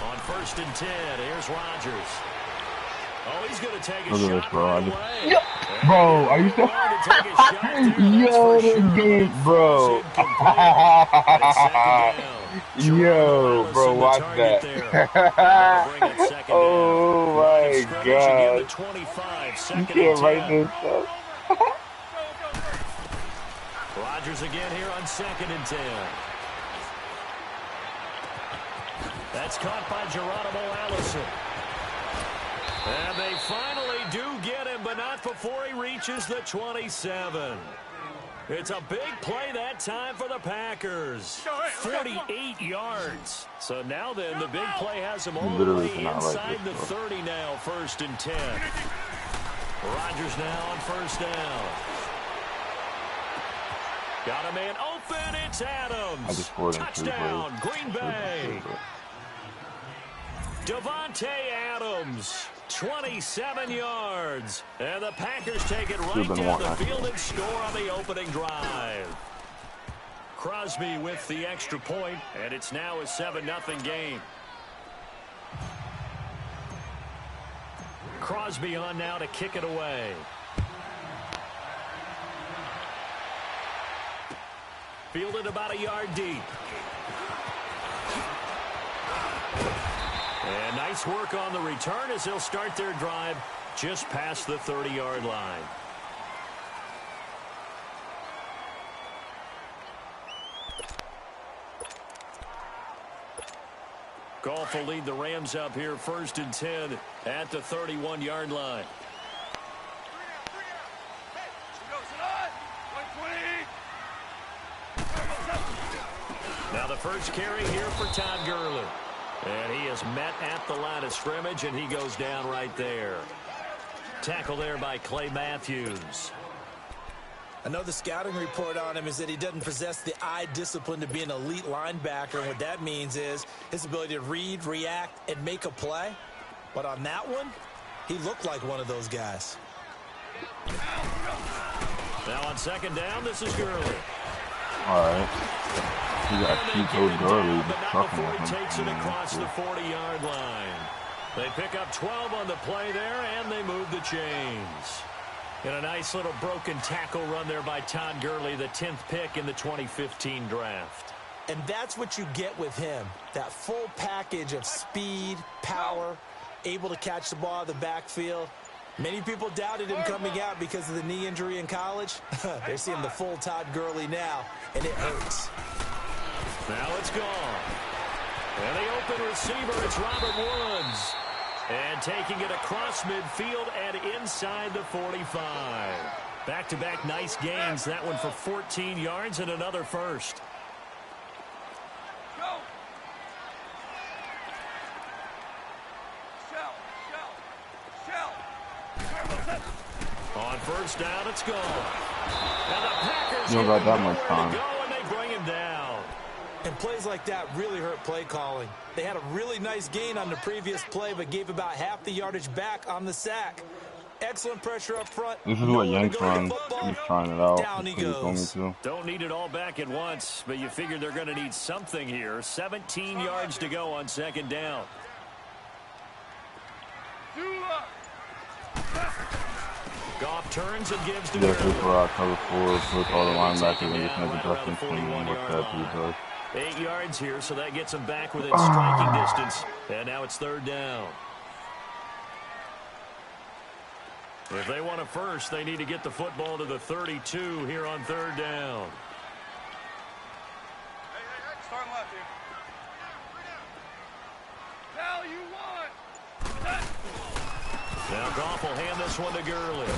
Speaker 3: On 1st and 10, here's Rodgers. Oh, he's going to take a
Speaker 1: Look at this,
Speaker 3: shot
Speaker 1: bro.
Speaker 3: right away.
Speaker 1: Yo, bro, are you still? Yo, this game, bro. Yo, bro, watch that. Oh my god. You can't write this stuff.
Speaker 3: Rodgers again here on 2nd and 10. That's caught by Geronimo Allison. And they finally do get him, but not before he reaches the 27. It's a big play that time for the Packers. 48 yards. So now then, the big play has him all the way inside the 30 now, 1st and 10. Rodgers now on 1st down. Got a man open. It's Adams. Touchdown, Green Bay. Devontae Adams, 27 yards. And the Packers take it right down the field and score on the opening drive. Crosby with the extra point, and it's now a 7-0 game. Crosby on now to kick it away. Fielded about a yard deep. And nice work on the return as they'll start their drive just past the 30-yard line. Goff will lead the Rams up here 1st and 10 at the 31-yard line. Now the first carry here for Todd Gurley. And he is met at the line of scrimmage, and he goes down right there. Tackle there by Clay Matthews.
Speaker 4: I know the scouting report on him is that he doesn't possess the eye discipline to be an elite linebacker. And what that means is his ability to read, react, and make a play. But on that one, he looked like one of those guys.
Speaker 3: Now on 2nd down, this is Gurley.
Speaker 1: All right. He got two good Gurley.
Speaker 3: Before he takes it across the 40-yard line. They pick up 12 on the play there, and they move the chains. And a nice little broken tackle run there by Todd Gurley, the 10th pick in the 2015 draft.
Speaker 4: And that's what you get with him, that full package of speed, power, able to catch the ball out of the backfield. Many people doubted him coming out because of the knee injury in college. They're seeing the full Todd Gurley now, and it hurts.
Speaker 3: Now it's gone. And the open receiver, it's Robert Woods. And taking it across midfield and inside the 45. Back-to-back nice gains. That one for 14 yards and another first.
Speaker 5: Go.
Speaker 3: On 1st down, it's gone. And the Packers
Speaker 1: you don't got that much time.
Speaker 3: Go, and they bring him down.
Speaker 4: And plays like that really hurt play calling. They had a really nice gain on the previous play, but gave about half the yardage back on the sack. Excellent pressure up front.
Speaker 1: This is what Yanks run. He's trying it out.
Speaker 4: Down he goes.
Speaker 3: Don't need it all back at once, but you figure they're going to need something here. 17 yards to go on 2nd down. Goff turns and gives to
Speaker 1: Gurley. Cover 4 with all the linebackers and just make adjustments and work that he does.
Speaker 3: 8 yards here, so that gets him back within striking distance. And now it's 3rd down. If they want a first, they need to get the football to the 32 here on 3rd down.
Speaker 5: Start left here. Now you won.
Speaker 3: Now Goff will hand this one to Gurley.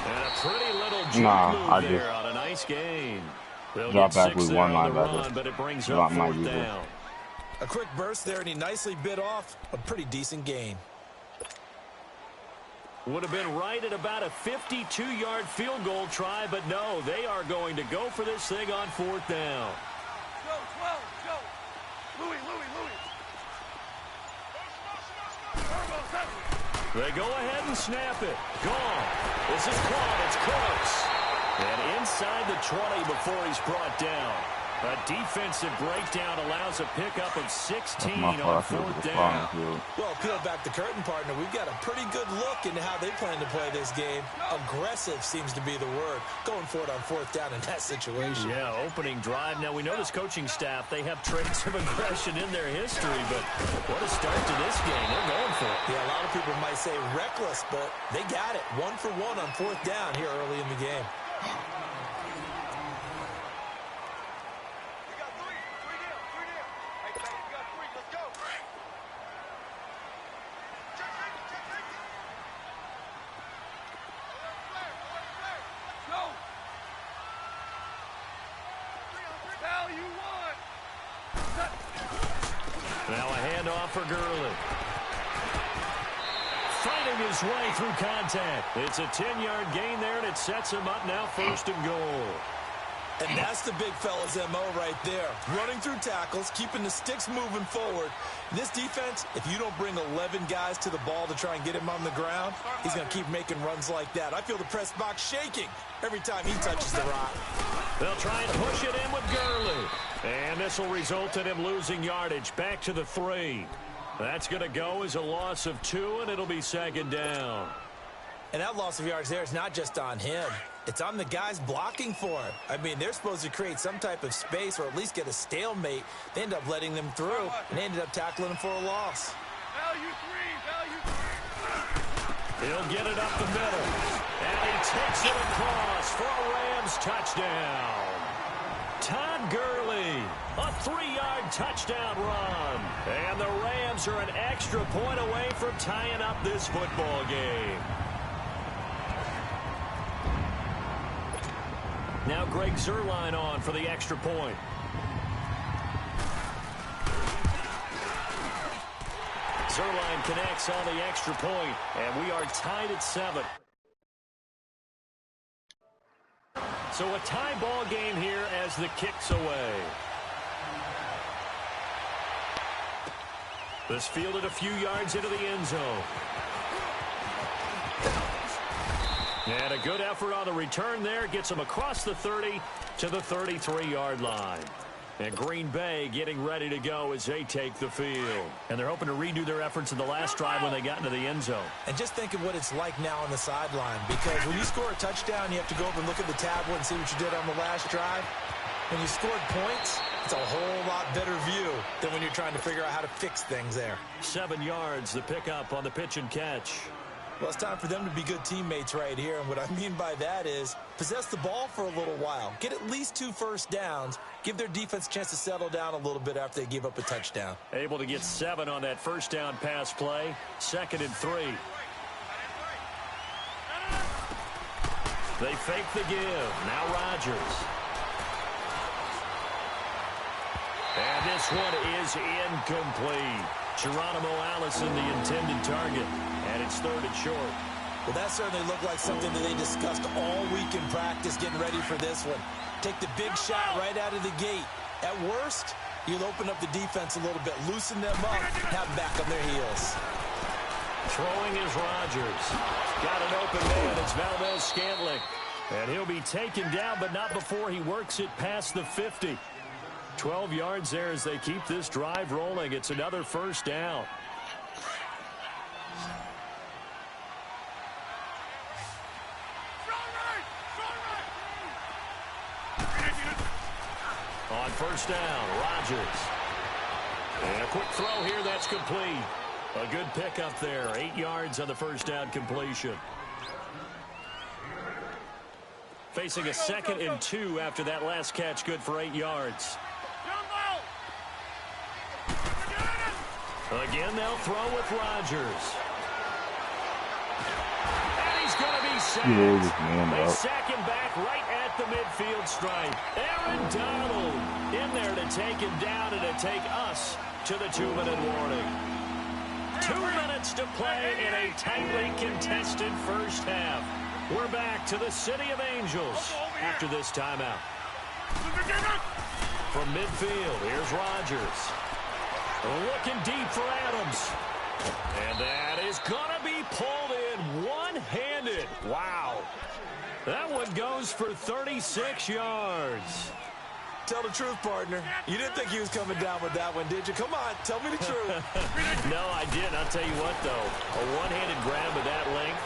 Speaker 3: And a pretty little juke move there on a nice gain. They'll
Speaker 1: drop
Speaker 3: get
Speaker 1: back with one linebacker.
Speaker 3: But it brings up 4th down.
Speaker 4: A quick burst there, and he nicely bit off a pretty decent gain.
Speaker 3: Would have been right at about a 52-yard field goal try, but no, they are going to go for this thing on 4th down.
Speaker 5: Go, 12, go. Louis.
Speaker 3: They go ahead and snap it. Gone. This is caught. It's close. And inside the 20 before he's brought down. A defensive breakdown allows a pickup of 16 on 4th down.
Speaker 4: Well, peel back the curtain, partner. We've got a pretty good look into how they plan to play this game. Aggressive seems to be the word. Going for it on 4th down in that situation.
Speaker 3: Yeah, opening drive. Now, we know this coaching staff, they have traits of aggression in their history, but what a start to this game. They're going for it.
Speaker 4: Yeah, a lot of people might say reckless, but they got it. 1 for 1 on 4th down here early in the game.
Speaker 3: Now a handoff for Gurley. Fighting his way through contact. It's a 10-yard gain there, and it sets him up now 1st and goal.
Speaker 4: And that's the big fella's MO right there. Running through tackles, keeping the sticks moving forward. This defense, if you don't bring 11 guys to the ball to try and get him on the ground, he's going to keep making runs like that. I feel the press box shaking every time he touches the rock.
Speaker 3: They'll try and push it in with Gurley. And this will result in him losing yardage back to the 3. That's going to go as a loss of 2, and it'll be 2nd down.
Speaker 4: And that loss of yards there is not just on him. It's on the guys blocking for him. I mean, they're supposed to create some type of space or at least get a stalemate. They end up letting them through, and they ended up tackling him for a loss.
Speaker 5: Value 3.
Speaker 3: He'll get it up the middle. And he takes it across for a Rams touchdown. Todd Gurley, a 3-yard touchdown run. And the Rams are an extra point away from tying up this football game. Now Greg Zuerlein on for the extra point. Zuerlein connects on the extra point, and we are tied at 7. So a tie ball game here as the kick's away. This fielded a few yards into the end zone. And a good effort on the return there. Gets him across the 30 to the 33-yard line. And Green Bay getting ready to go as they take the field. And they're hoping to redo their efforts in the last drive when they got into the end zone.
Speaker 4: And just think of what it's like now on the sideline. Because when you score a touchdown, you have to go over and look at the tablet and see what you did on the last drive. When you scored points, it's a whole lot better view than when you're trying to figure out how to fix things there.
Speaker 3: 7 yards, the pickup on the pitch and catch.
Speaker 4: Well, it's time for them to be good teammates right here. And what I mean by that is possess the ball for a little while. Get at least 2 first downs. Give their defense a chance to settle down a little bit after they give up a touchdown.
Speaker 3: Able to get 7 on that first down pass play. 2nd and 3. They fake the give. Now Rodgers. And this one is incomplete. Geronimo Allison, the intended target. And it's 3rd and short.
Speaker 4: Well, that certainly looked like something that they discussed all week in practice, getting ready for this one. Take the big shot right out of the gate. At worst, you'll open up the defense a little bit, loosen them up, have them back on their heels.
Speaker 3: Throwing is Rodgers. Got an open man. It's Valdez-Scantling. And he'll be taken down, but not before he works it past the 50. 12 yards there as they keep this drive rolling. It's another first down. On first down, Rodgers. And a quick throw here, that's complete. A good pickup there, 8 yards on the first down completion. Facing a 2nd and 2 after that last catch, good for 8 yards. Again, they'll throw with Rodgers. And he's going to be sacked. They sack him back right at the midfield stripe. Aaron Donald in there to take him down and to take us to the 2-minute warning. 2 minutes to play in a tightly contested first half. We're back to the City of Angels after this timeout. From midfield, here's Rodgers. Looking deep for Adams. And that is going to be pulled in one-handed. Wow. That one goes for 36 yards.
Speaker 4: Tell the truth, partner. You didn't think he was coming down with that one, did you? Come on, tell me the truth.
Speaker 3: No, I didn't. I'll tell you what, though. A one-handed grab of that length.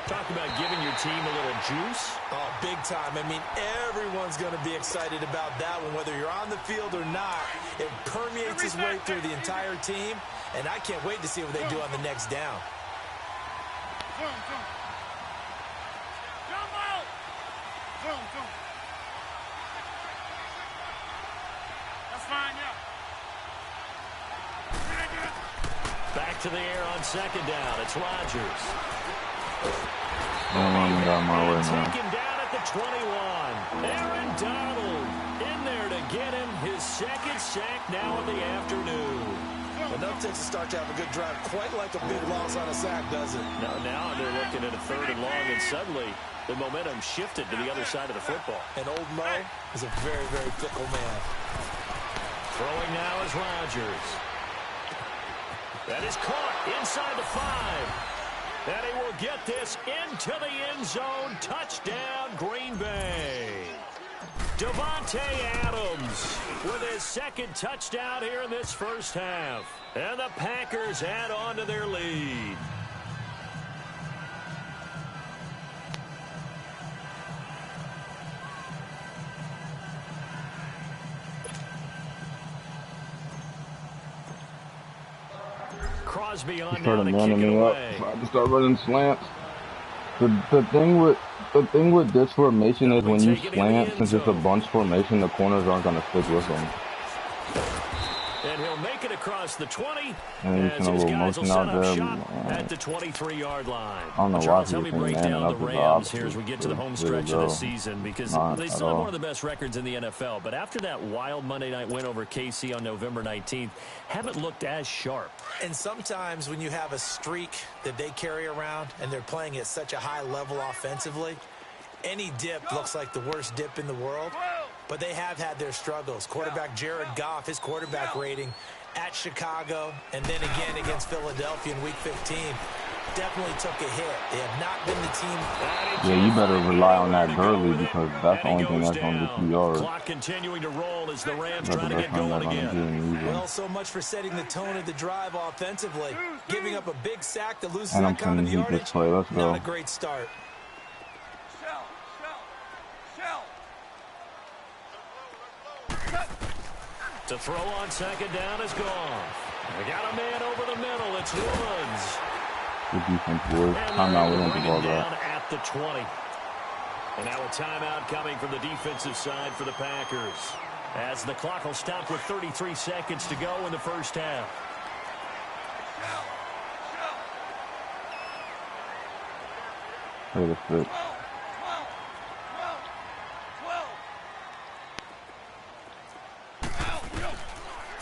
Speaker 3: Talk about giving your team a little juice.
Speaker 4: Oh, big time. I mean, everyone's going to be excited about that one, whether you're on the field or not. It permeates its way through the entire team, and I can't wait to see what they do on the next down.
Speaker 5: That's fine, yeah.
Speaker 3: Back to the air on 2nd down. It's Rodgers. Taken down at the 21. Aaron Donald in there to get him his 2nd sack now of the afternoon.
Speaker 4: Enough takes to start to have a good drive, quite like a big loss on a sack, does it?
Speaker 3: Now they're looking at a 3rd and long, and suddenly the momentum shifted to the other side of the football.
Speaker 4: And old Mo is a very, very fickle man.
Speaker 3: Throwing now is Rodgers. That is caught inside the 5. And he will get this into the end zone. Touchdown, Green Bay. Davante Adams with his 2nd touchdown here in this first half. And the Packers add on to their lead. Crosby on now to kick it away.
Speaker 1: I just start running slants. The thing with this formation is when you slant, since it's a bunch formation, the corners aren't going to stick with them.
Speaker 3: And he'll make it across the 20.
Speaker 1: And
Speaker 3: as his guys will set up shop at the 23-yard line.
Speaker 1: I don't know
Speaker 3: Charles,
Speaker 1: why
Speaker 3: help me break down the Rams here as we get to the home stretch of this season, because they still have one of the best records in the NFL. But after that wild Monday night win over KC on November 19th, haven't looked as sharp.
Speaker 4: And sometimes when you have a streak that they carry around and they're playing at such a high level offensively, any dip looks like the worst dip in the world. But they have had their struggles. Quarterback Jared Goff, his quarterback rating at Chicago, and then again against Philadelphia in Week 15, definitely took a hit. They have not been the team.
Speaker 1: Yeah, you better rely on that Gurley because that's the only thing that's going to get you yards.
Speaker 3: Clock continuing to roll as the Rams try to get going again.
Speaker 4: Well, so much for setting the tone of the drive offensively. Giving up a big sack that loses that kind of yardage. Not a great start.
Speaker 3: To throw on 2nd down is gone. They got a man over the middle. It's Woods.
Speaker 1: Good defense, Woods. Timeout, we don't do all that.
Speaker 3: At the 20. And now a timeout coming from the defensive side for the Packers, as the clock will stop with 33 seconds to go in the first half.
Speaker 1: Play the fit.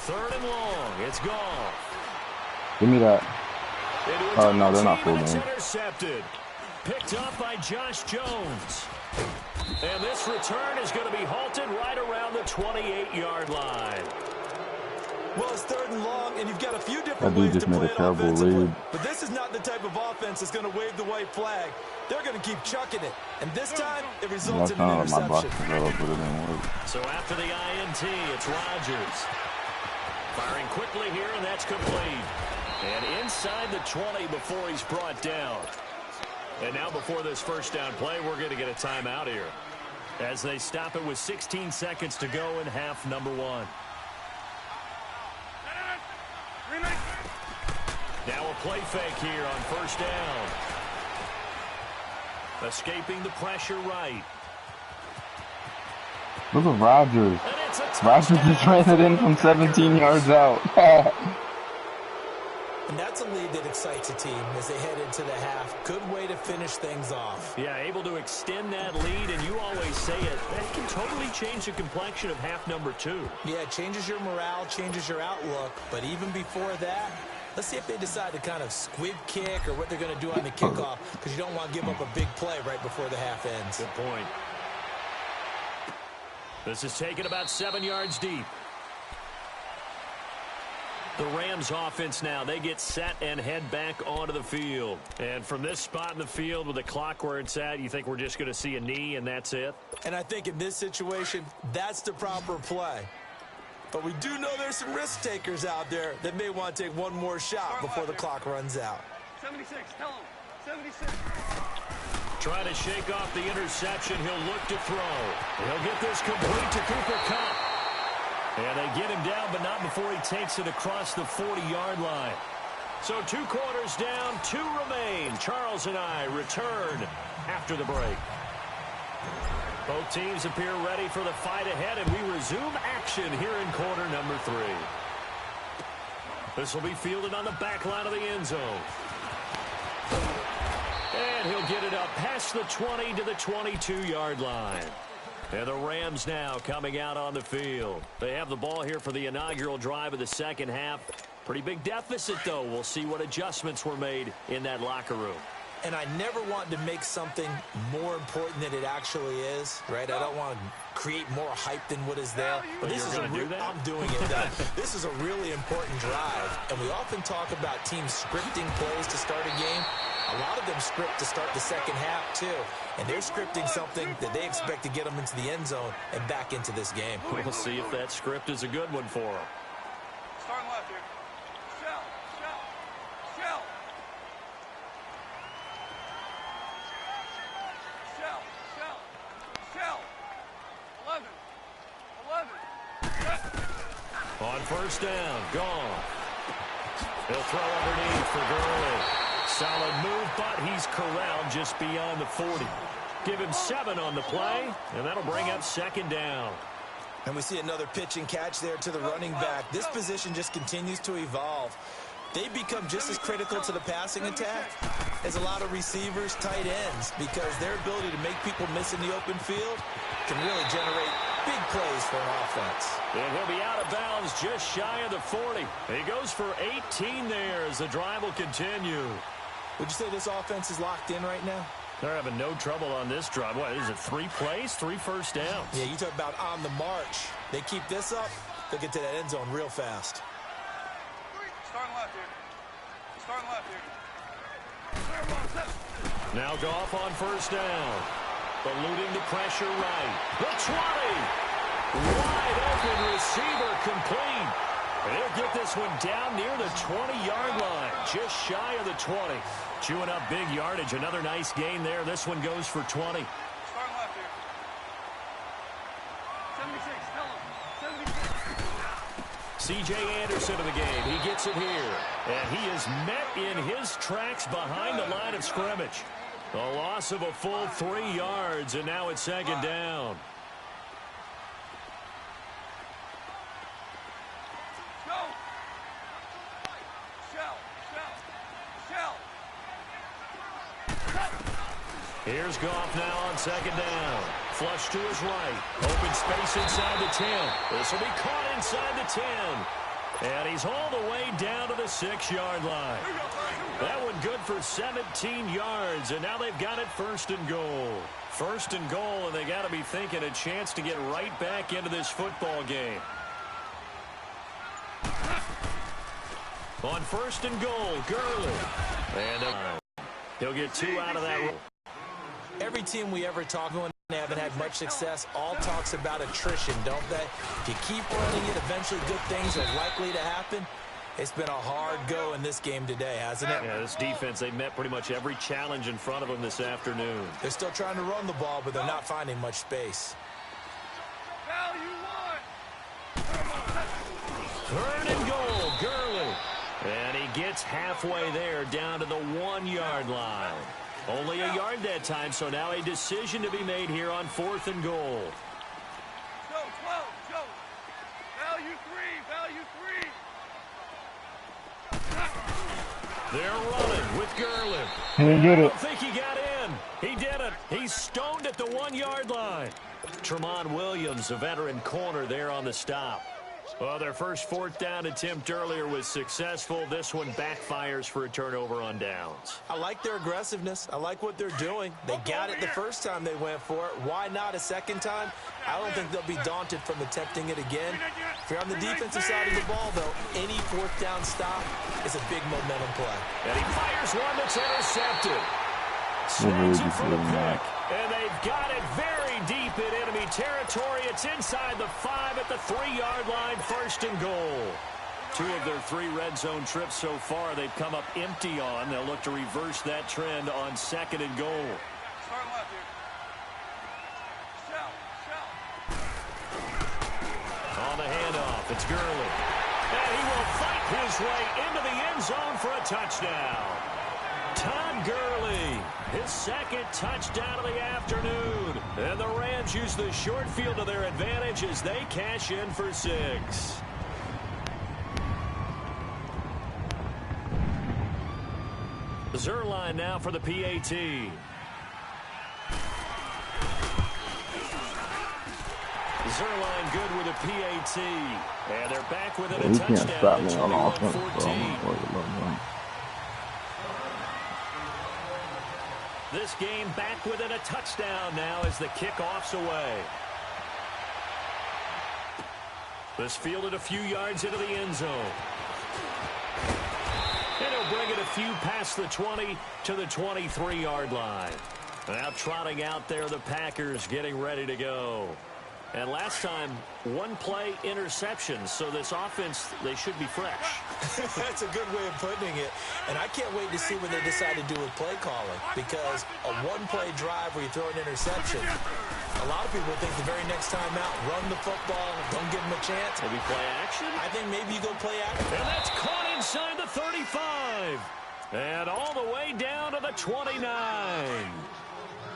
Speaker 3: Third and long. It's gone.
Speaker 1: Give me that. Oh, no, they're not fooling.
Speaker 3: Intercepted. Picked up by Josh Jones. And this return is going to be halted right around the 28-yard line.
Speaker 4: Well, it's 3rd and long, and you've got a few different ways to play it offensively. But this is not the type of offense that's going to wave the white flag. They're going to keep chucking it. And this time, it results in an interception.
Speaker 3: So after the INT, it's Rodgers. Firing quickly here, and that's complete. And inside the 20 before he's brought down. And now before this first down play, we're going to get a timeout here, as they stop it with 16 seconds to go in half number 1. Now a play fake here on first down. Escaping the pressure right.
Speaker 1: Look at Rodgers. Rodgers just ran it in from 17 yards out.
Speaker 4: And that's a lead that excites a team as they head into the half. Good way to finish things off.
Speaker 3: Yeah, able to extend that lead, and you always say it, that can totally change the complexion of half number 2.
Speaker 4: Yeah, it changes your morale, changes your outlook. But even before that, let's see if they decide to kind of squib kick or what they're going to do on the kickoff, because you don't want to give up a big play right before the half ends.
Speaker 3: Good point. This is taken about 7 yards deep. The Rams offense now, they get set and head back onto the field. And from this spot in the field with the clock where it's at, you think we're just going to see a knee and that's it?
Speaker 4: And I think in this situation, that's the proper play. But we do know there's some risk takers out there that may want to take one more shot before the clock runs out.
Speaker 5: 76, tell him. 76.
Speaker 3: Trying to shake off the interception. He'll look to throw. He'll get this complete to Cooper Kupp. And they get him down, but not before he takes it across the 40-yard line. So 2 quarters down, 2 remain. Charles and I return after the break. Both teams appear ready for the fight ahead, and we resume action here in quarter number 3. This will be fielded on the back line of the end zone. And he'll get it up past the 20 to the 22-yard line. And the Rams now coming out on the field. They have the ball here for the inaugural drive of the second half. Pretty big deficit, though. We'll see what adjustments were made in that locker room.
Speaker 4: And I never want to make something more important than it actually is, right? I don't want to create more hype than what is there. But this is I'm doing it. This is a really important drive. And we often talk about teams scripting plays to start a game. A lot of them script to start the second half, too. And they're scripting something that they expect to get them into the end zone and back into this game.
Speaker 3: We'll see if that script is a good one for them.
Speaker 5: Starting left here. Shell. Shell. 11.
Speaker 3: On first down, gone. He'll throw underneath for Gurley. Solid move, but he's corralled just beyond the 40. Give him 7 on the play, and that'll bring up second down.
Speaker 4: And we see another pitch and catch there to the running back. This position just continues to evolve. They become just as critical to the passing attack as a lot of receivers, tight ends, because their ability to make people miss in the open field can really generate big plays for an offense.
Speaker 3: And he'll be out of bounds just shy of the 40. He goes for 18 there as the drive will continue.
Speaker 4: Would you say this offense is locked in right now?
Speaker 3: They're having no trouble on this drive. What is it, 3 plays, 3 first downs?
Speaker 4: Yeah, you talk about on the march. They keep this up, they'll get to that end zone real fast.
Speaker 5: Starting left here.
Speaker 3: Now Goff on first down. Eluding the pressure right. The 20. Wide open receiver complete. And he'll get this one down near the 20-yard line. Just shy of the 20. Chewing up big yardage. Another nice gain there. This one goes for 20.
Speaker 5: Starting left here. 76. Tell him. 76.
Speaker 3: C.J. Anderson in the game. He gets it here. And he is met in his tracks behind the line of scrimmage. A loss of a full 3 yards, and now it's second down.
Speaker 5: Go. Shell.
Speaker 3: Here's Goff now on second down. Flush to his right. Open space inside the 10. This will be caught inside the 10. And he's all the way down to the 6-yard line. That one good for 17 yards, and now they've got it first and goal. First and goal, and they got to be thinking a chance to get right back into this football game. On first and goal, Gurley. And he'll get 2 out of that.
Speaker 4: Every team we ever talk to haven't had much success all talks about attrition, don't they? If you keep running it, eventually good things are likely to happen. It's been a hard go in this game today, hasn't it?
Speaker 3: Yeah, this defense, they met pretty much every challenge in front of them this afternoon.
Speaker 4: They're still trying to run the ball, but they're not finding much space.
Speaker 3: Third and goal, Gurley. And he gets halfway there down to the 1-yard line. Only a yard that time, so now a decision to be made here on 4th and goal.
Speaker 5: Joe. Value three.
Speaker 3: They're running with Gurley.
Speaker 1: He did
Speaker 3: I
Speaker 1: it.
Speaker 3: don't think he got in. He didn't. He's stoned at the 1-yard line. Tramon Williams, a veteran corner there on the stop. Well, their first 4th down attempt earlier was successful. This one backfires for a turnover on downs.
Speaker 4: I like their aggressiveness. I like what they're doing. They got it the first time they went for it. Why not a second time? I don't think they'll be daunted from attempting it again. If you're on the defensive side of the ball, though, any 4th down stop is a big momentum play.
Speaker 3: And he fires one that's intercepted. Snags it for the pick. And they've got it very deep in enemy territory. It's inside the 5 at the 3-yard line, 1st and goal. 2 of their 3 red zone trips so far they've come up empty on. They'll look to reverse that trend on 2nd and goal.
Speaker 5: Starting left here.
Speaker 3: On the handoff, it's Gurley. And he will fight his way into the end zone for a touchdown. Todd Gurley, his 2nd touchdown of the afternoon. And the Rams use the short field to their advantage as they cash in for 6. Zerline now for the PAT. Zerline good with a PAT. And they're back within
Speaker 1: Yeah,
Speaker 3: a
Speaker 1: he can't stop
Speaker 3: touchdown,
Speaker 1: me on offense, bro.
Speaker 3: 21-14. This game back within a touchdown now as the kickoff's away. This fielded a few yards into the end zone. And he'll bring it a few past the 20 to the 23-yard line. Now trotting out there, the Packers getting ready to go. And last time, one play interception. So this offense, they should be fresh.
Speaker 4: That's a good way of putting it. And I can't wait to see what they decide to do with play calling. Because a one-play drive where you throw an interception, a lot of people think the very next time out, run the football, don't give them a chance.
Speaker 3: Maybe play action?
Speaker 4: I think maybe you go play action.
Speaker 3: And that's caught inside the 35. And all the way down to the 29.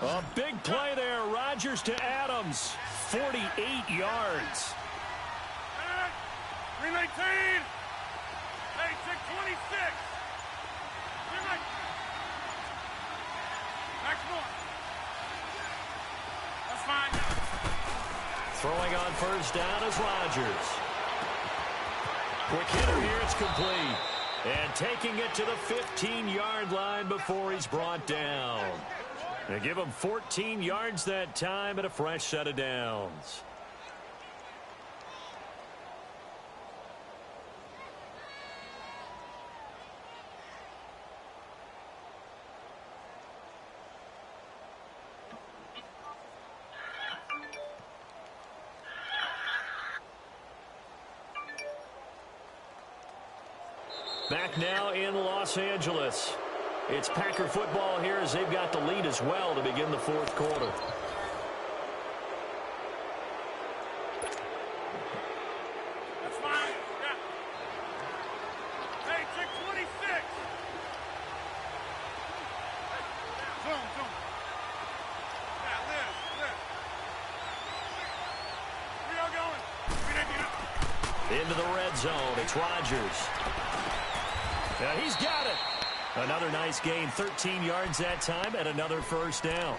Speaker 3: A big play there. Rodgers to Adams. 48 yards.
Speaker 5: 319. Hey, 626. Next one. That's fine.
Speaker 3: Throwing on first down is Rodgers. Quick hitter here. It's complete. And taking it to the 15-yard line before he's brought down. They give him 14 yards that time and a fresh set of downs. Back now in Los Angeles. It's Packer football here as they've got the lead as well to begin the fourth quarter.
Speaker 5: That's fine. Yeah. Hey, 626. Zoom. Yeah, live. Where y'all going?
Speaker 3: Into the red zone. It's Rodgers. He's got it. Another nice gain, 13 yards that time, and another first down.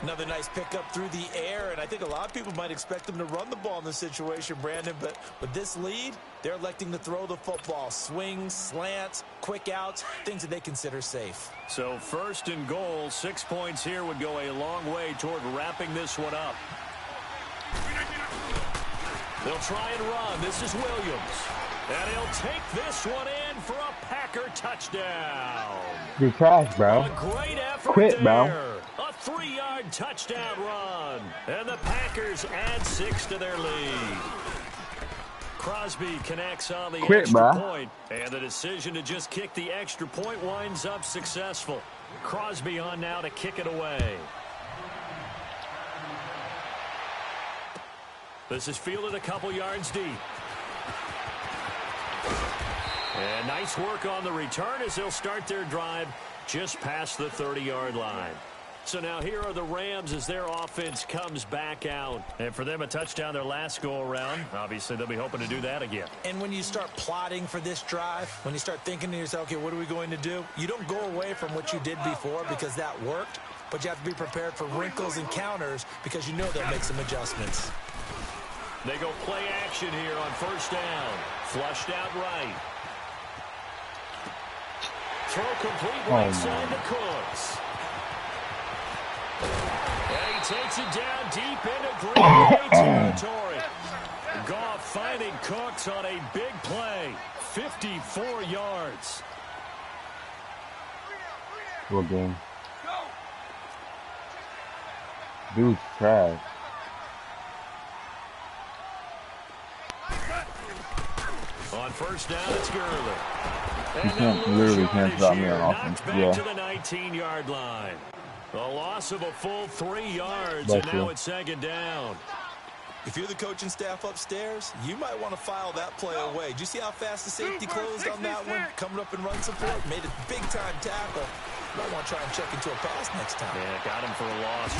Speaker 4: Another nice pickup through the air, and I think a lot of people might expect them to run the ball in this situation, Brandon, but with this lead, they're electing to throw the football. Swings, slants, quick outs, things that they consider safe.
Speaker 3: So first and goal, 6 points here would go a long way toward wrapping this one up. They'll try and run. This is Williams. And he'll take this one in for a Packer touchdown.
Speaker 1: Good trash, bro.
Speaker 3: A great effort
Speaker 1: Quit,
Speaker 3: there.
Speaker 1: bro.
Speaker 3: A 3-yard touchdown run. And the Packers add 6 to their lead. Crosby connects on the extra point. And the decision to just kick the extra point winds up successful. Crosby on now to kick it away. This is fielded a couple yards deep. And nice work on the return as they'll start their drive just past the 30-yard line. So now here are the Rams as their offense comes back out. And for them, a touchdown their last go-around. Obviously, they'll be hoping to do that again.
Speaker 4: And when you start plotting for this drive, when you start thinking to yourself, okay, what are we going to do? You don't go away from what you did before because that worked, but you have to be prepared for wrinkles and counters because you know they'll make some adjustments.
Speaker 3: They go play action here on first down. Flushed out right. Throw complete right side to Cooks. And he takes it down deep into Green Bay territory. Goff finding Cooks on a big play. 54 yards.
Speaker 1: Good game. Dude's trash.
Speaker 3: On first down, it's Gurley.
Speaker 1: You literally can't stop me on offense.
Speaker 3: Back to the 19-yard line. A loss of a full 3 yards, and now it's second down.
Speaker 4: If you're the coaching staff upstairs, you might want to file that play away. Did you see how fast the safety closed on that one? Coming up in run support, made a big-time tackle. Might want to try and check into a pass next time.
Speaker 3: Yeah, got him for a loss.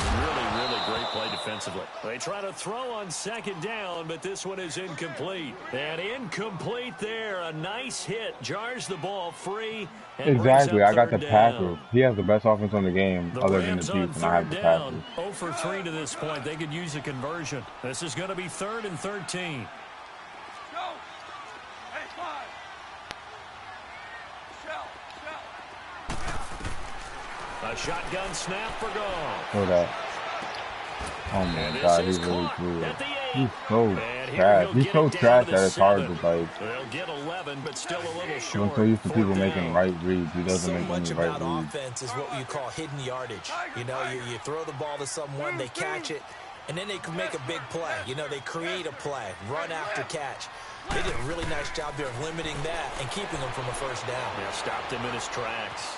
Speaker 3: Really great play defensively. They try to throw on second down, but this one is incomplete. And incomplete there. A nice hit. Jars the ball free.
Speaker 1: Exactly. I got the Packers. He has the best offense on the game other than the
Speaker 3: Rams
Speaker 1: Chiefs, and I have the Packers.
Speaker 3: 0 for 3 to this point. They could use a conversion. This is going to be 3rd and 13. A shotgun snap for gone.
Speaker 1: Hold that. Oh my god, he's really cool. He's so trash. He's so trash that it's hard to like.
Speaker 3: They'll get 11, but still a little
Speaker 1: I'm
Speaker 3: short.
Speaker 1: so used to people
Speaker 3: Fourth
Speaker 1: making
Speaker 3: down.
Speaker 1: right reads. He doesn't
Speaker 4: So
Speaker 1: make
Speaker 4: much
Speaker 1: any right
Speaker 4: about
Speaker 1: reads.
Speaker 4: offense is what you call hidden yardage. You know, you throw the ball to someone, they catch it, and then they can make a big play. You know, they create a play, run after catch. They did a really nice job there of limiting that and keeping him from a first down.
Speaker 3: Yeah, stopped him in his tracks.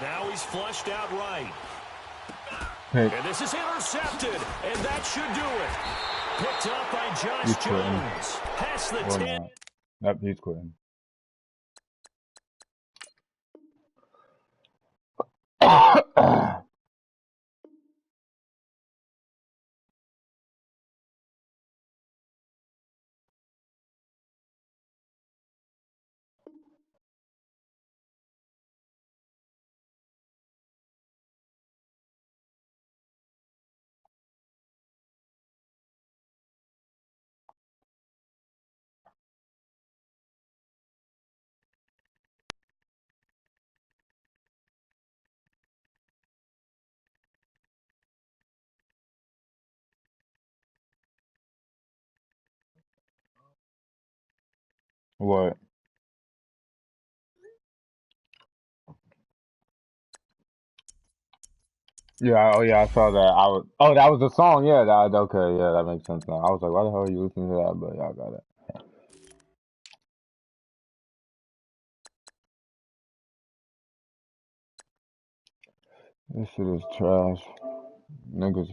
Speaker 3: Now he's flushed out right.
Speaker 1: Hey.
Speaker 3: And this is intercepted, and that should do it. Picked up by Josh Jones. Past the 10.
Speaker 1: Yep, he's quitting. What? Yeah, oh yeah, I saw that. Oh, that was the song. Yeah, okay, yeah, that makes sense now. I was like, why the hell are you listening to that? But y'all got it. This shit is trash. Niggas is